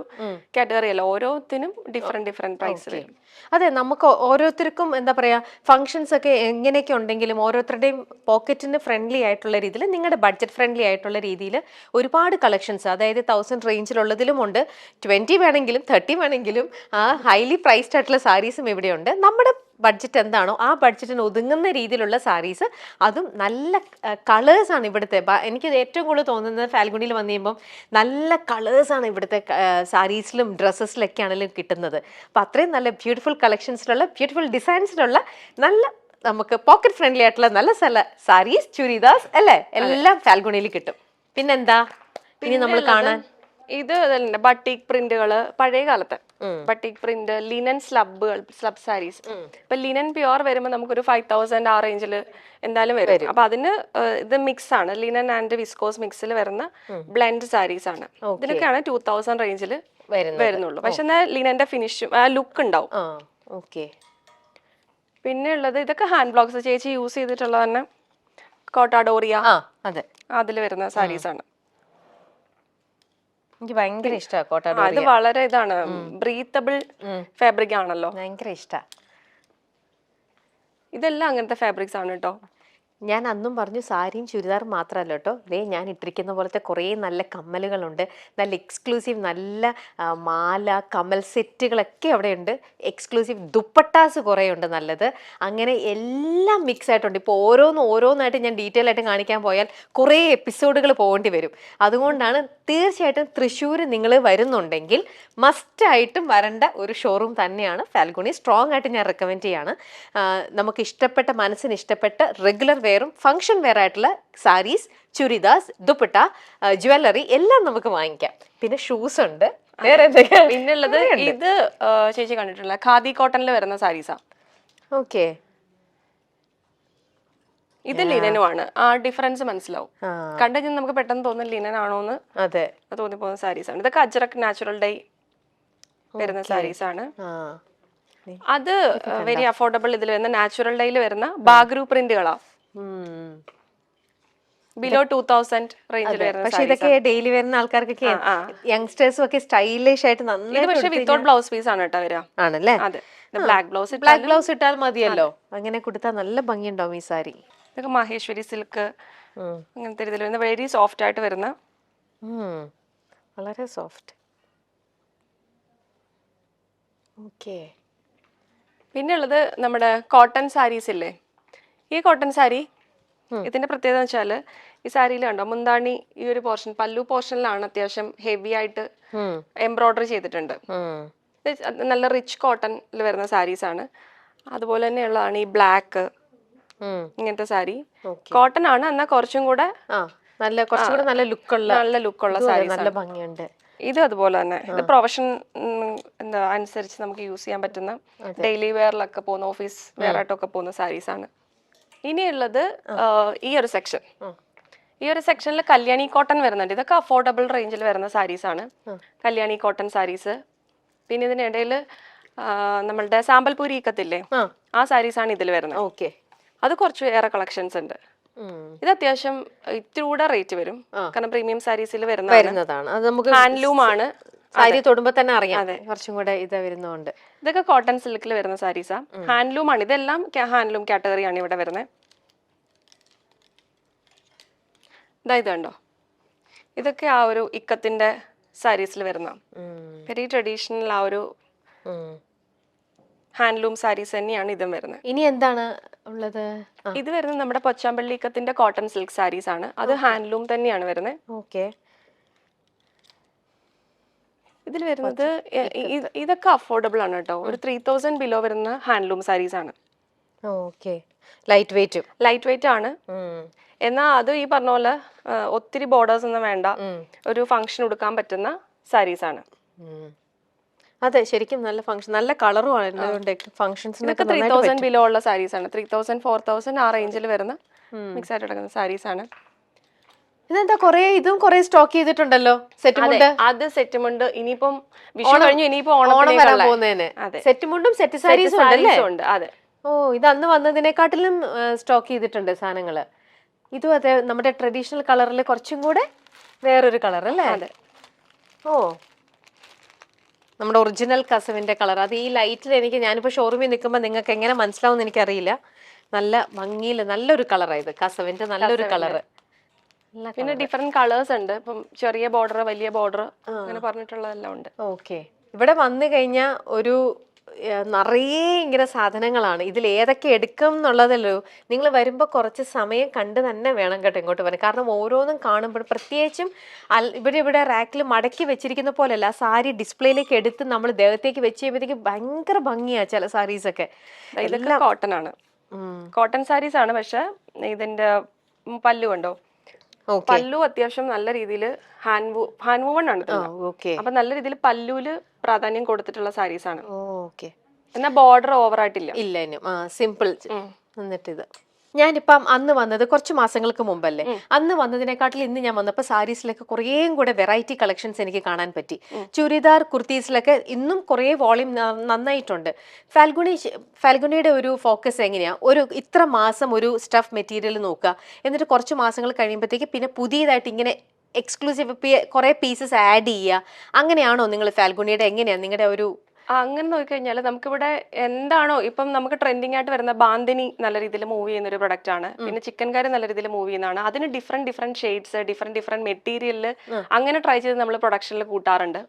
കാറ്റഗറി അല്ല, ഓരോത്തിനും ഡിഫറെന്റ് പ്രൈസ് വരും. അതെ, നമുക്ക് ഓരോരുത്തർക്കും എന്താ പറയാ, ഫംഗ്ഷൻസ് ഒക്കെ എങ്ങനെയൊക്കെ ഉണ്ടെങ്കിലും ഓരോരുത്തരുടെയും പോക്കറ്റിന് ഫ്രണ്ട്ലി ആയിട്ടുള്ള രീതിയിൽ, നിങ്ങളുടെ ബഡ്ജറ്റ് ഫ്രണ്ട്ലി ആയിട്ടുള്ള രീതിയിൽ ഒരുപാട് കളക്ഷൻസ്, അതായത് 1000 റേഞ്ചിലുള്ളതിലും ഉണ്ട്, 20 വേണമെങ്കിലും 30 വേണമെങ്കിലും ഹൈലി പ്രൈസ്ഡ് ആയിട്ടുള്ള സാരീസും ഇവിടെയുണ്ട്. നമ്മുടെ ബഡ്ജറ്റ് എന്താണോ ആ ബഡ്ജറ്റിന് ഒതുങ്ങുന്ന രീതിയിലുള്ള സാരീസ്, അതും നല്ല കളേഴ്സാണ് ഇവിടുത്തെ. എനിക്കിത് ഏറ്റവും കൂടുതൽ തോന്നുന്നത് ഫാൽഗുണിയിൽ വന്നു കഴിയുമ്പം നല്ല കളേഴ്സാണ് ഇവിടുത്തെ സാരീസിലും ഡ്രസ്സസിലൊക്കെ ആണെങ്കിലും കിട്ടുന്നത്. അപ്പം അത്രയും നല്ല ബ്യൂട്ടിഫുൾ കളക്ഷൻസിലുള്ള, ബ്യൂട്ടിഫുൾ ഡിസൈൻസിലുള്ള, നല്ല നമുക്ക് പോക്കറ്റ് ഫ്രണ്ട്ലി ആയിട്ടുള്ള നല്ല സാരീസ്, ചുരിദാസ് അല്ലേ, എല്ലാം ഫാൽഗുണിയിൽ കിട്ടും. പിന്നെന്താ ഇനി നമ്മൾ കാണാൻ? ഇത് ബട്ടിക് പ്രിന്റുകള്, പഴയ കാലത്തെ batik print, linen slub saris. ഇപ്പൊ ലിനൻ പ്യുവർ വരുമ്പോൾ നമുക്കൊരു 5000 ആ റേഞ്ചിൽ എന്തായാലും വരും. അപ്പൊ അതിന് ഇത് മിക്സ് ആണ്, ലിനൻ ആൻഡ് വിസ്കോസ് മിക്സിൽ വരുന്ന ബ്ലെൻഡ് സാരീസ് ആണ്. ഇതിനൊക്കെയാണ് 2000 റേഞ്ചിൽ വരുന്നുള്ളൂ. പക്ഷെ എന്നാൽ ലിനന്റെ ഫിനിഷും ലുക്ക് ഉണ്ടാവും. പിന്നെ ഉള്ളത് ഇതൊക്കെ ഹാൻഡ് ബ്ലോക്സ് ചേച്ചി യൂസ് ചെയ്തിട്ടുള്ള തന്നെ കോട്ടാഡോറിയ, അതിൽ വരുന്ന സാരീസ് ആണ്. എനിക്ക് ഭയങ്കര ഇഷ്ടമാണ് കോട്ടാഡോറിയ. അത് വളരെ ഇതാണ്, ബ്രീത്തബിൾ ഫാബ്രിക് ആണല്ലോ, ഭയങ്കര ഇഷ്ടമാണ്. ഇതെല്ലാം അങ്ങനത്തെ ഫാബ്രിക്സ് ആണ് കേട്ടോ. ഞാൻ അന്നും പറഞ്ഞു സാരിയും ചുരിദാർ മാത്രമല്ല കേട്ടോ, ദേ ഞാൻ ഇട്ടിരിക്കുന്ന പോലത്തെ കുറേ നല്ല കമ്മലുകളുണ്ട്, നല്ല എക്സ്ക്ലൂസീവ് നല്ല മാല കമ്മൽ സെറ്റുകളൊക്കെ അവിടെ ഉണ്ട്, എക്സ്ക്ലൂസീവ് ദുപ്പട്ടാസ് കുറേ ഉണ്ട് നല്ലത്. അങ്ങനെ എല്ലാം മിക്സ് ആയിട്ടുണ്ട്. ഇപ്പോൾ ഓരോന്നായിട്ട് ഞാൻ ഡീറ്റെയിൽ ആയിട്ട് കാണിക്കാൻ പോയാൽ കുറേ എപ്പിസോഡുകൾ പോകേണ്ടി വരും. അതുകൊണ്ടാണ് തീർച്ചയായിട്ടും തൃശ്ശൂർ നിങ്ങൾ വരുന്നുണ്ടെങ്കിൽ മസ്റ്റായിട്ടും വരേണ്ട ഒരു ഷോറൂം തന്നെയാണ് ഫാൽഗുണി. സ്ട്രോങ് ആയിട്ട് ഞാൻ റെക്കമെൻഡ് ചെയ്യാണ്. നമുക്ക് ഇഷ്ടപ്പെട്ട മനസ്സിന് ഇഷ്ടപ്പെട്ട റെഗുലർ വെയറും ഫംഗ്ഷൻ വെയർ ആയിട്ടുള്ള സാരീസ്, ചുരിദാസ്, ദുപ്പട്ട, ജ്വല്ലറി എല്ലാം നമുക്ക് വാങ്ങിക്കാം. പിന്നെ ഷൂസ് ഉണ്ട്. വേറെ എന്തൊക്കെയാണ് പിന്നുള്ളത്? ഇത് ചേച്ചി കണ്ടിട്ടുള്ള ഖാദി കോട്ടണിൽ വരുന്ന സാരീസാ. ഓക്കെ, ഇത് ലിനനുമാണ്. ആ ഡിഫറൻസ് മനസ്സിലാവും. കണ്ടുകഴിഞ്ഞാൽ നമുക്ക് പെട്ടെന്ന് തോന്നുന്നു ലിനൻ ആണോന്ന്. അതെ, തോന്നിപ്പോകുന്ന സാരീസ് ആണ്. ഇതൊക്കെ അജ്രക് നാച്ചുറൽ ഡൈ വരുന്ന സാരീസ് ആണ്. അത് വെരി അഫോർഡബിൾ ഇതിൽ വരുന്ന നാച്ചുറൽ ഡൈയിൽ വരുന്ന ബാഗ്രു പ്രിന്റുകളാ. ബിലോ 2000 റേഞ്ചിൽ വരുന്ന. പക്ഷെ ഇതൊക്കെ ഡെയിലി വരുന്ന ആൾക്കാർക്കൊക്കെ യങ്സ്റ്റേഴ്സും ഒക്കെ സ്റ്റൈലിഷ് ആയിട്ട് നന്നായി. പക്ഷെ വിത്തൗട്ട് ബ്ലൗസ് പീസ് ആണ് കേട്ടോ വരിക. ആണല്ലേ? അതെ, ബ്ലാക്ക് ബ്ലൗസ് ഇട്ടാൽ മതിയല്ലോ. അങ്ങനെ കൊടുത്താൽ നല്ല ഭംഗിയുണ്ടാവും ഈ സാരി. ഇതൊക്കെ മഹേശ്വരി സിൽക്ക് അങ്ങനത്തെ രീതിയിൽ വരുന്ന വെരി സോഫ്റ്റ് ആയിട്ട് വരുന്ന, വളരെ സോഫ്റ്റ്. ഓക്കെ, പിന്നെ ഉള്ളത് നമ്മുടെ കോട്ടൺ സാരീസ് ഇല്ലേ? ഈ കോട്ടൺ സാരി ഇതിന്റെ പ്രത്യേകത എന്ന് വെച്ചാല് ഈ സാരിയിൽ കണ്ടോ മുന്താണി ഈ ഒരു പോർഷൻ പല്ലു പോർഷനിലാണ് അത്യാവശ്യം ഹെവി ആയിട്ട് എംബ്രോയിഡറി ചെയ്തിട്ടുണ്ട്. നല്ല റിച്ച് കോട്ടണിൽ വരുന്ന സാരീസ് ആണ്. അതുപോലെ തന്നെയുള്ളതാണ് ഈ ബ്ലാക്ക് ഇങ്ങനത്തെ സാരി. കോട്ടൺ ആണ്, എന്നാൽ കുറച്ചും കൂടെ നല്ല ലുക്കുള്ള സാരി, നല്ല ഭംഗിയുണ്ട്. ഇത് അതുപോലെ തന്നെ ഇത് പ്രൊഫഷൻ അനുസരിച്ച് നമുക്ക് യൂസ് ചെയ്യാൻ പറ്റുന്ന ഡെയിലി വെയറിലൊക്കെ പോകുന്ന ഓഫീസ് വെയർ ആയിട്ടൊക്കെ പോകുന്ന സാരീസ് ആണ്. ഇനിയുള്ളത് ഈ ഒരു സെക്ഷൻ. ഈ ഒരു സെക്ഷനിൽ കല്യാണി കോട്ടൺ വരുന്നുണ്ട്. ഇതൊക്കെ അഫോർഡബിൾ റേഞ്ചിൽ വരുന്ന സാരീസ് ആണ്, കല്യാണി കോട്ടൺ സാരീസ്. പിന്നെ ഇതിനിടയിൽ നമ്മളുടെ സാമ്പൽപൂരി ഇക്കത്തില്ലേ, ആ സാരീസ് ആണ് ഇതിൽ വരുന്നത്. ഓക്കെ, അത് കുറച്ച് ഏറെ കളക്ഷൻസ് ഉണ്ട്. ഇത് അത്യാവശ്യം ഇത്തിരി കൂടെ റേറ്റ് വരും, കാരണം പ്രീമിയം സാരീസിൽ വരുന്നതാണ്. അത് നമുക്ക് ഹാൻഡ്ലൂം ആണ്. സാരി തൊടുമ്പോ തന്നെ അറിയാം കുറച്ചും കൂടെ ഇത് വരുന്നതുകൊണ്ട്. ഇതൊക്കെ കോട്ടൺ സിൽക്കിൽ വരുന്ന സാരീസാ, ഹാൻഡ്ലൂം ആണ്. ഇതെല്ലാം ഹാൻഡ്ലൂം കാറ്റഗറിയാണ് ഇവിടെ വരുന്നത്. ഇത് കണ്ടോ, ഇതൊക്കെ ആ ഒരു ഇക്കത്തിന്റെ സാരീസിൽ വരുന്ന വെരി ട്രഡീഷണൽ ആ ഒരു ഹാൻഡ്ലൂം സാരീസ് തന്നെയാണ് ഇതും വരുന്നത്. ഇനി എന്താണ് ഉള്ളത്? ഇത് വരുന്നത് നമ്മുടെ പൊച്ചാമ്പള്ളി ഇക്കത്തിന്റെ കോട്ടൺ സിൽക്ക് സാരീസ് ആണ്. അത് ഹാൻഡ്ലൂം തന്നെയാണ് വരുന്നത്. ഓക്കെ, ഇതിൽ വരുന്നത് ഇതൊക്കെ അഫോർഡബിൾ ആണ് കേട്ടോ. ഒരു 3000 ബിലോ വരുന്ന ഹാൻഡ്ലൂം സാരീസ് ആണ്. ഓക്കെ, ലൈറ്റ് വെയിറ്റ് ആണ്. എന്നാൽ അത് ഈ പറഞ്ഞ പോലെ ഒത്തിരി ബോർഡേഴ്സ് ഒന്നും വേണ്ട, ഒരു ഫംഗ്ഷൻ എടുക്കാൻ പറ്റുന്ന സാരീസ് ആണ്. അതെ, ശരിക്കും നല്ല ഫംഗ്ഷൻ, നല്ല കളറും ആണ് ഫംഗ്ഷൻസിനൊക്കെ. 3000 ബിലോ ഉള്ള സാരീസ് ആണ്. 3000 4000 ആ റേഞ്ചിൽ വരുന്ന മിക്സ് ആയിട്ട് എടുക്കുന്ന സാരീസ് ആണ്. ഇതെന്താ ഇതും കുറെ സ്റ്റോക്ക് ചെയ്തിട്ടുണ്ടല്ലോ. അത് സെറ്റ് മുണ്ട്. ഇനിയിപ്പം വിഷു കഴിഞ്ഞു, ഇനിയിപ്പോ ഓണം വരാൻ പോകുന്നതിന് സെറ്റ് മുണ്ടും സെറ്റ് സാരീസും ഉണ്ട്. അതെ, ഇത് അന്ന് വന്നതിനെക്കാട്ടിലും സ്റ്റോക്ക് ചെയ്തിട്ടുണ്ട് സാധനങ്ങള്. ഇതും അതെ, നമ്മുടെ ട്രഡീഷണൽ കളറിൽ കുറച്ചും കൂടെ വേറൊരു കളർ അല്ലേ? അതെ. നമ്മുടെ ഒറിജിനൽ കസവിന്റെ കളർ. അത് ഈ ലൈറ്റിൽ ഞാനിപ്പോ ഷോറൂമിൽ നിൽക്കുമ്പോൾ നിങ്ങൾക്ക് എങ്ങനെ മനസ്സിലാവും എന്ന് എനിക്കറിയില്ല. നല്ല ഭംഗിയിൽ നല്ലൊരു കളറാണ് ഇത്, കസവിന്റെ നല്ലൊരു കളറ്. പിന്നെ ഡിഫറെന്റ് കളേഴ്സ് ഉണ്ട്. ഇപ്പം ചെറിയ ബോർഡർ, വലിയ ബോർഡർ അങ്ങനെ പറഞ്ഞിട്ടുള്ളതെല്ലാം ഉണ്ട്. ഓക്കെ, ഇവിടെ വന്നു കഴിഞ്ഞാൽ ഒരു നിറയെ ഇങ്ങനെ സാധനങ്ങളാണ്. ഇതിൽ ഏതൊക്കെ എടുക്കും എന്നുള്ളതല്ലോ. നിങ്ങൾ വരുമ്പോൾ കുറച്ച് സമയം കണ്ട് തന്നെ വേണം കേട്ടോ ഇങ്ങോട്ട് വരാൻ. കാരണം ഓരോന്നും കാണുമ്പോൾ, പ്രത്യേകിച്ചും ഇവിടെ റാക്കിൽ മടക്കി വെച്ചിരിക്കുന്ന പോലെയല്ല, സാരി ഡിസ്പ്ലേയിലേക്ക് എടുത്ത് നമ്മൾ ദേഹത്തേക്ക് വെച്ച് കഴിയുമ്പോഴത്തേക്ക് ഭയങ്കര ഭംഗിയാ ചില സാരീസൊക്കെ. ഇതൊക്കെ കോട്ടൺ ആണ്, കോട്ടൺ സാരീസ് ആണ്. പക്ഷെ ഇതിന്റെ പല്ലു കണ്ടോ, പല്ലു അത്യാവശ്യം നല്ല രീതിയിൽ ഹാൻഡ് വൂവൺ ആണ്. അപ്പൊ നല്ല രീതിയിൽ പല്ലുവില് പ്രാധാന്യം കൊടുത്തിട്ടുള്ള സാരീസ് ആണ്. എന്നാ ബോർഡർ ഓവർ ആയിട്ടില്ല. ഇല്ല, സിമ്പിൾ. എന്നിട്ട് ഇത് ഞാനിപ്പം അന്ന് വന്നത് കുറച്ച് മാസങ്ങൾക്ക് മുമ്പല്ലേ, അന്ന് വന്നതിനെക്കാട്ടിൽ ഇന്ന് ഞാൻ വന്നപ്പോൾ സാരീസിലൊക്കെ കുറേയും കൂടെ വെറൈറ്റി കളക്ഷൻസ് എനിക്ക് കാണാൻ പറ്റി. ചുരിദാർ കുർത്തീസിലൊക്കെ ഇന്നും കുറേ വോളിയം നന്നായിട്ടുണ്ട്. ഫാൽഗുണിയുടെ ഒരു ഫോക്കസ് എങ്ങനെയാ, ഒരു ഇത്ര മാസം ഒരു സ്റ്റഫ് മെറ്റീരിയൽ നോക്കുക, എന്നിട്ട് കുറച്ച് മാസങ്ങൾ കഴിയുമ്പോഴത്തേക്ക് പിന്നെ പുതിയതായിട്ട് ഇങ്ങനെ എക്സ്ക്ലൂസീവ് കുറേ പീസസ് ആഡ് ചെയ്യുക. അങ്ങനെയാണോ നിങ്ങൾ ഫാൽഗുണിയുടെ? എങ്ങനെയാണ് നിങ്ങളുടെ ഒരു അങ്ങനെ നോക്കിക്കഴിഞ്ഞാൽ നമുക്കിവിടെ എന്താണോ ഇപ്പം നമുക്ക് ട്രെൻഡിങ് ആയിട്ട് വരുന്ന ബാന്തിനി നല്ല രീതിയിൽ മൂവ് ചെയ്യുന്ന ഒരു പ്രൊഡക്റ്റ് ആണ്. പിന്നെ ചിക്കൻ കറി നല്ല രീതിയിൽ മൂവ് ചെയ്യുന്നതാണ്. അതിന് ഡിഫറെന്റ് ഷെയ്ഡ്സ്, ഡിഫറെന്റ് മെറ്റീരിയലിൽ അങ്ങനെ ട്രൈ ചെയ്ത് നമ്മൾ പ്രൊഡക്ഷനിൽ കൂട്ടാറുണ്ട്.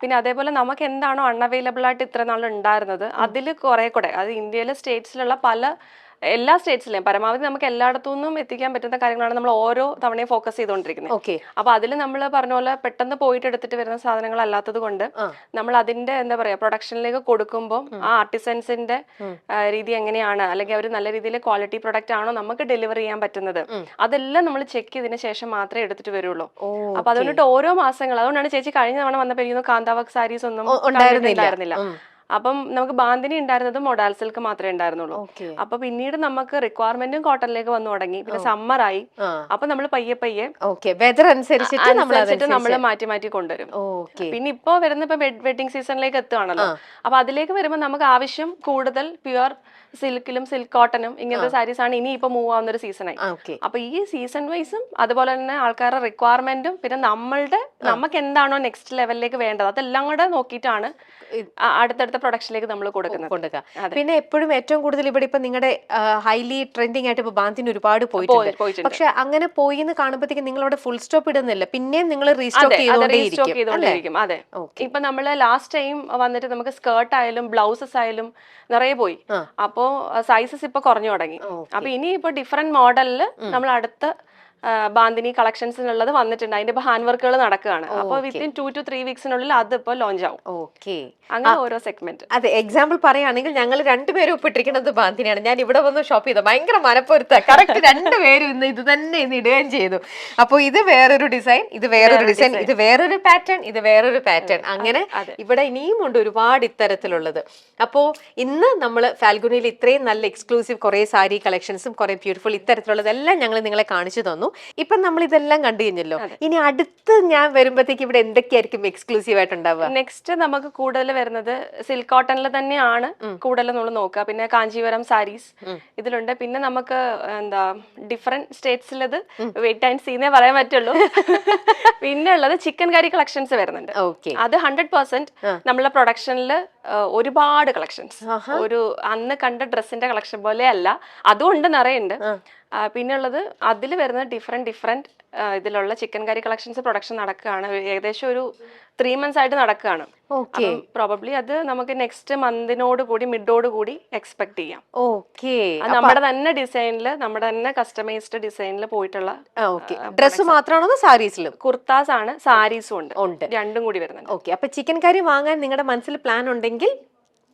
പിന്നെ അതേപോലെ നമുക്ക് എന്താണോ അൺഅവൈലബിൾ ആയിട്ട് ഇത്ര നാൾ ഉണ്ടായിരുന്നത് അതിൽ കുറെ കൂടെ, അത് ഇന്ത്യയിലെ സ്റ്റേറ്റ്സിലുള്ള എല്ലാ സ്റ്റേറ്റ്സിലെയും പരമാവധി നമുക്ക് എല്ലായിടത്തു നിന്നും എത്തിക്കാൻ പറ്റുന്ന കാര്യങ്ങളാണ് നമ്മൾ ഓരോ തവണയും ഫോക്കസ് ചെയ്തുകൊണ്ടിരിക്കുന്നത്. അപ്പൊ അതിൽ നമ്മൾ പറഞ്ഞ പോലെ പെട്ടെന്ന് പോയിട്ട് എടുത്തിട്ട് വരുന്ന സാധനങ്ങൾ അല്ലാത്തത് കൊണ്ട് നമ്മൾ അതിന്റെ എന്താ പറയാ പ്രൊഡക്ഷനിലേക്ക് കൊടുക്കുമ്പോൾ ആ ആർട്ടിസൻസിന്റെ രീതി എങ്ങനെയാണ്, അല്ലെങ്കിൽ അവർ നല്ല രീതിയിൽ ക്വാളിറ്റി പ്രൊഡക്റ്റ് ആണോ നമുക്ക് ഡെലിവറി ചെയ്യാൻ പറ്റുന്നത്, അതെല്ലാം നമ്മൾ ചെക്ക് ചെയ്തതിനു ശേഷം മാത്രമേ എടുത്തിട്ട് വരുള്ളൂ. അപ്പൊ അതുകൊണ്ടിട്ട് ഓരോ മാസങ്ങൾ, അതുകൊണ്ടാണ് ചേച്ചി കഴിഞ്ഞ തവണ വന്നപ്പോൾ കാന്താവക് സാരീസ് ഒന്നും ഉണ്ടായിരുന്നില്ല. അപ്പം നമുക്ക് ബാന്തിനി ഉണ്ടായിരുന്നത് മൊഡാൽ സിൽക്ക് മാത്രമേ ഉണ്ടായിരുന്നുള്ളൂ. അപ്പൊ പിന്നീട് നമുക്ക് റിക്വയർമെന്റും കോട്ടണിലേക്ക് വന്നു തുടങ്ങി. പിന്നെ സമ്മറായി. അപ്പൊ നമ്മൾ പയ്യെ വെതർ അനുസരിച്ചിട്ട് നമ്മൾ മാറ്റി കൊണ്ടുവരും. പിന്നെ ഇപ്പൊ വെഡിങ് സീസണിലേക്ക് എത്തുകയാണല്ലോ. അപ്പൊ അതിലേക്ക് വരുമ്പോൾ നമുക്ക് ആവശ്യം കൂടുതൽ പ്യുവർ സിൽക്കിലും സിൽക്ക് കോട്ടനും ഇങ്ങനത്തെ സാരീസ് ആണ് ഇനി ഇപ്പൊ മൂവ് ആവുന്ന ഒരു സീസണായി. അപ്പൊ ഈ സീസൺ വൈസും അതുപോലെ തന്നെ ആൾക്കാരുടെ റിക്വയർമെന്റും പിന്നെ നമുക്ക് എന്താണോ നെക്സ്റ്റ് ലെവലിലേക്ക് വേണ്ടത് അതെല്ലാം കൂടെ നോക്കിയിട്ടാണ് അടുത്തടുത്ത പ്രൊഡക്ഷനിലേക്ക് നമ്മൾ കൊടുക്കുക. പിന്നെ എപ്പോഴും ഏറ്റവും കൂടുതൽ ഇവിടെ ഇപ്പൊ നിങ്ങളുടെ ഹൈലി ട്രെൻഡിങ് ആയിട്ട് ഇപ്പൊ ബാന്തിന് ഒരുപാട് പോയിട്ടുണ്ട്. പക്ഷെ അങ്ങനെ പോയി എന്ന് കാണുമ്പോഴത്തേക്ക് നിങ്ങളവിടെ ഫുൾ സ്റ്റോപ്പ് ഇടുന്നില്ല, പിന്നെയും നിങ്ങൾ റീസ്റ്റോക്ക് ചെയ്തോണ്ടേയിരിക്കും. അതെ, ഇപ്പൊ നമ്മള് ലാസ്റ്റ് ടൈം വന്നിട്ട് നമുക്ക് സ്കേർട്ട് ആയാലും ബ്ലൗസസ് ആയാലും നിറയെ പോയി. അപ്പോ സൈസസ് ഇപ്പൊ കുറഞ്ഞു തുടങ്ങി. അപ്പൊ ഇനി ഇപ്പൊ ഡിഫറെന്റ് മോഡലില് നമ്മൾ അടുത്ത ബാന്തിനി കളക്ഷൻസിനുള്ളത് വന്നിട്ടുണ്ട്. അതിന്റെ ഇപ്പൊ ഹാൻഡ് വർക്കുകൾ നടക്കുകയാണ്. അപ്പൊ വിത്തിൻ 2 to 3 വീക്സിനുള്ളിൽ അത് ഇപ്പൊ ലോഞ്ച് ആവും. അങ്ങനെ ഓരോ സെഗ്മെന്റ്. അതെ, എക്സാമ്പിൾ പറയുകയാണെങ്കിൽ ഞങ്ങൾ രണ്ടുപേരും ഒപ്പിട്ടിരിക്കുന്നത് ബാന്തിനിയാണ്. ഞാൻ ഇവിടെ വന്ന് ഷോപ്പ് ചെയ്ത ഭയങ്കര മനപ്പൊരുത്ത കറക്റ്റ് രണ്ടുപേരും ഇന്ന് ഇത് തന്നെ ഇടുകയും ചെയ്തു. അപ്പൊ ഇത് വേറൊരു ഡിസൈൻ, ഇത് വേറൊരു ഡിസൈൻ, ഇത് വേറൊരു പാറ്റേൺ, ഇത് വേറൊരു പാറ്റേൺ, അങ്ങനെ ഇവിടെ ഇനിയും ഉണ്ട് ഒരുപാട് ഇത്തരത്തിലുള്ളത്. അപ്പോ ഇന്ന് നമ്മൾ ഫാൽഗുനിയിൽ ഇത്രയും നല്ല എക്സ്ക്ലൂസീവ് കുറെ സാരി കളക്ഷൻസും കുറെ ബ്യൂട്ടിഫുൾ ഇത്തരത്തിലുള്ളതെല്ലാം ഞങ്ങൾ നിങ്ങളെ കാണിച്ചു തന്നു. ഇപ്പൊ നമ്മൾ ഇതെല്ലാം കണ്ടു കഴിഞ്ഞല്ലോ. ഇനി അടുത്ത് ഞാൻ വരുമ്പോഴത്തേക്ക് ഇവിടെ എന്തൊക്കെയായിരിക്കും എക്സ്ക്ലൂസീവ് ആയിട്ടുണ്ടാവുക? നെക്സ്റ്റ് നമുക്ക് കൂടുതൽ വരുന്നത് സിൽക്ക് കോട്ടണിൽ തന്നെയാണ് കൂടുതൽ നമ്മൾ നോക്കുക. പിന്നെ കാഞ്ചീവരം സാരീസ് ഇതിലുണ്ട്. പിന്നെ നമുക്ക് എന്താ ഡിഫറെന്റ് സ്റ്റേറ്റ്സിലത് വെയിറ്റ് ആൻഡ് സീന്നേ പറയാൻ പറ്റുള്ളൂ. പിന്നെ ഉള്ളത് ചിക്കൻ കറി കളക്ഷൻസ് വരുന്നുണ്ട്. അത് 100% നമ്മളെ പ്രൊഡക്ഷനിൽ ഒരുപാട് കളക്ഷൻസ്, ഒരു അന്ന് കണ്ട ഡ്രസ്സിന്റെ കളക്ഷൻ പോലെ അല്ല, അതുകൊണ്ട് നിറയുണ്ട്. പിന്നെ ഉള്ളത് അതിൽ വരുന്ന ഡിഫറെന്റ് ഇതിലുള്ള ചിക്കൻ കറി കളക്ഷൻസ് പ്രൊഡക്ഷൻ നടക്കുകയാണ്. ഏകദേശം ഒരു 3 months ആയിട്ട് നടക്കുകയാണ്. പ്രോബബ്ലി അത് നമുക്ക് നെക്സ്റ്റ് മന്തിനോട് കൂടി മിഡോട് കൂടി എക്സ്പെക്ട് ചെയ്യാം. നമ്മുടെ തന്നെ ഡിസൈനിൽ, നമ്മുടെ തന്നെ കസ്റ്റമൈസ്ഡ് ഡിസൈനിൽ പോയിട്ടുള്ള ഡ്രസ് മാത്രമാണോ സാരീസിലും? കുർത്താസ് ആണ്, സാരീസും ഉണ്ട്, രണ്ടും കൂടി വരുന്നുണ്ട്. അപ്പൊ ചിക്കൻ കറി വാങ്ങാൻ നിങ്ങളുടെ മനസ്സിൽ പ്ലാൻ ഉണ്ടെങ്കിൽ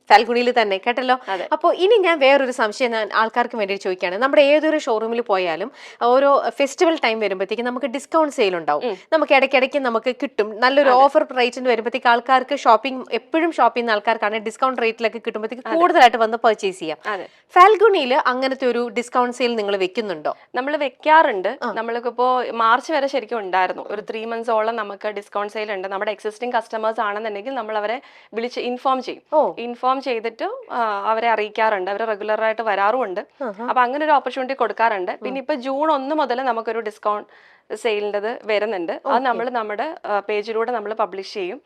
ഫാൽഗുനിയിൽ തന്നെ, കേട്ടല്ലോ. അപ്പോൾ ഇനി ഞാൻ വേറൊരു സംശയം ഞാൻ ആൾക്കാർക്ക് വേണ്ടി ചോദിക്കുകയാണ്. നമ്മുടെ ഏതൊരു ഷോറൂമിൽ പോയാലും ഓരോ ഫെസ്റ്റിവൽ ടൈം വരുമ്പോഴത്തേക്ക് നമുക്ക് ഡിസ്കൗണ്ട് സെയിൽ ഉണ്ടാവും. നമുക്ക് ഇടയ്ക്കിടയ്ക്ക് നമുക്ക് കിട്ടും നല്ലൊരു ഓഫർ റേറ്റിന് വരുമ്പോഴത്തേക്ക് ആൾക്കാർക്ക് എപ്പോഴും ഷോപ്പ് ചെയ്യുന്ന ആൾക്കാർക്കാണ് ഡിസ്കൗണ്ട് റേറ്റിലൊക്കെ കിട്ടുമ്പോഴത്തേക്ക് കൂടുതലായിട്ട് വന്ന് പർച്ചേസ് ചെയ്യാം. ഫാൽഗുനിയിൽ അങ്ങനത്തെ ഒരു ഡിസ്കൗണ്ട് സെയിൽ നിങ്ങൾ വെക്കുന്നുണ്ടോ? നമ്മൾ വെക്കാറുണ്ട്. നമ്മൾക്കിപ്പോ മാർച്ച് വരെ ശരിക്കും ഉണ്ടായിരുന്നു. ഒരു 3 months നമുക്ക് ഡിസ്കൗണ്ട് സെയിൽ ഉണ്ട്. നമ്മുടെ എക്സിസ്റ്റിംഗ് കസ്റ്റമേഴ്സ് ആണെന്നുണ്ടെങ്കിൽ നമ്മൾ അവരെ വിളിച്ച് ഇൻഫോം ചെയ്യും. ചെയ്തിട്ട് അവരെ അറിയിക്കാറുണ്ട്. അവർ റെഗുലർ ആയിട്ട് വരാറുമുണ്ട്. അപ്പൊ അങ്ങനെ ഒരു ഓപ്പർച്യൂണിറ്റി കൊടുക്കാറുണ്ട്. പിന്നെ ഇപ്പൊ June 1 മുതൽ നമുക്കൊരു ഡിസ്കൗണ്ട് സെയിലിൻ്റെത് വരുന്നുണ്ട്. അത് നമ്മൾ നമ്മുടെ പേജിലൂടെ നമ്മൾ പബ്ലിഷ് ചെയ്യും.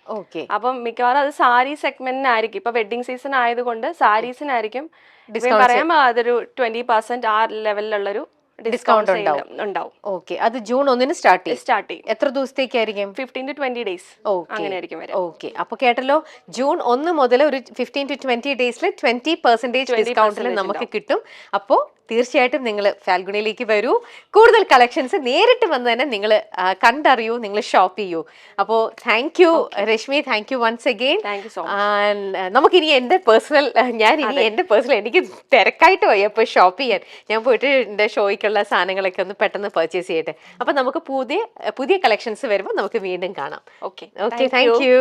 അപ്പം മിക്കവാറും അത് സാരി സെഗ്മെന്റിനായിരിക്കും. ഇപ്പൊ വെഡിങ് സീസൺ ആയതുകൊണ്ട് സാരീസിനായിരിക്കും പറയാം അതൊരു 20% ആ ലെവലിലുള്ളൊരു ഡിസ്കൗണ്ട് ഉണ്ടാവും. അത് June 1 സ്റ്റാർട്ട് ചെയ്യും. എത്ര ദിവസത്തേക്കായിരിക്കും? 15 to 20 days അങ്ങനെ ആയിരിക്കും വരെ. അപ്പൊ കേട്ടല്ലോ, June 1 മുതൽ ഒരു 15 to 20 ഡേയ്സിൽ 20% ഡിസ്കൗണ്ടിൽ നമുക്ക് കിട്ടും. അപ്പോ തീർച്ചയായിട്ടും നിങ്ങൾ ഫാൽഗുനിയിലേക്ക് വരൂ. കൂടുതൽ കളക്ഷൻസ് നേരിട്ട് വന്ന് തന്നെ നിങ്ങൾ കണ്ടറിയൂ, നിങ്ങൾ ഷോപ്പ് ചെയ്യൂ. അപ്പോൾ thank you Rashmi, thank you once again. നമുക്കിനി എൻ്റെ പേഴ്സണൽ എനിക്ക് തിരക്കായിട്ട് പോയി അപ്പോൾ ഷോപ്പ് ചെയ്യാൻ. ഞാൻ പോയിട്ട് എൻ്റെ ഷോയ്ക്കുള്ള സാധനങ്ങളൊക്കെ ഒന്ന് പെട്ടെന്ന് പർച്ചേസ് ചെയ്യട്ടെ. അപ്പം നമുക്ക് പുതിയ കളക്ഷൻസ് വരുമ്പോൾ നമുക്ക് വീണ്ടും കാണാം. Okay, thank you.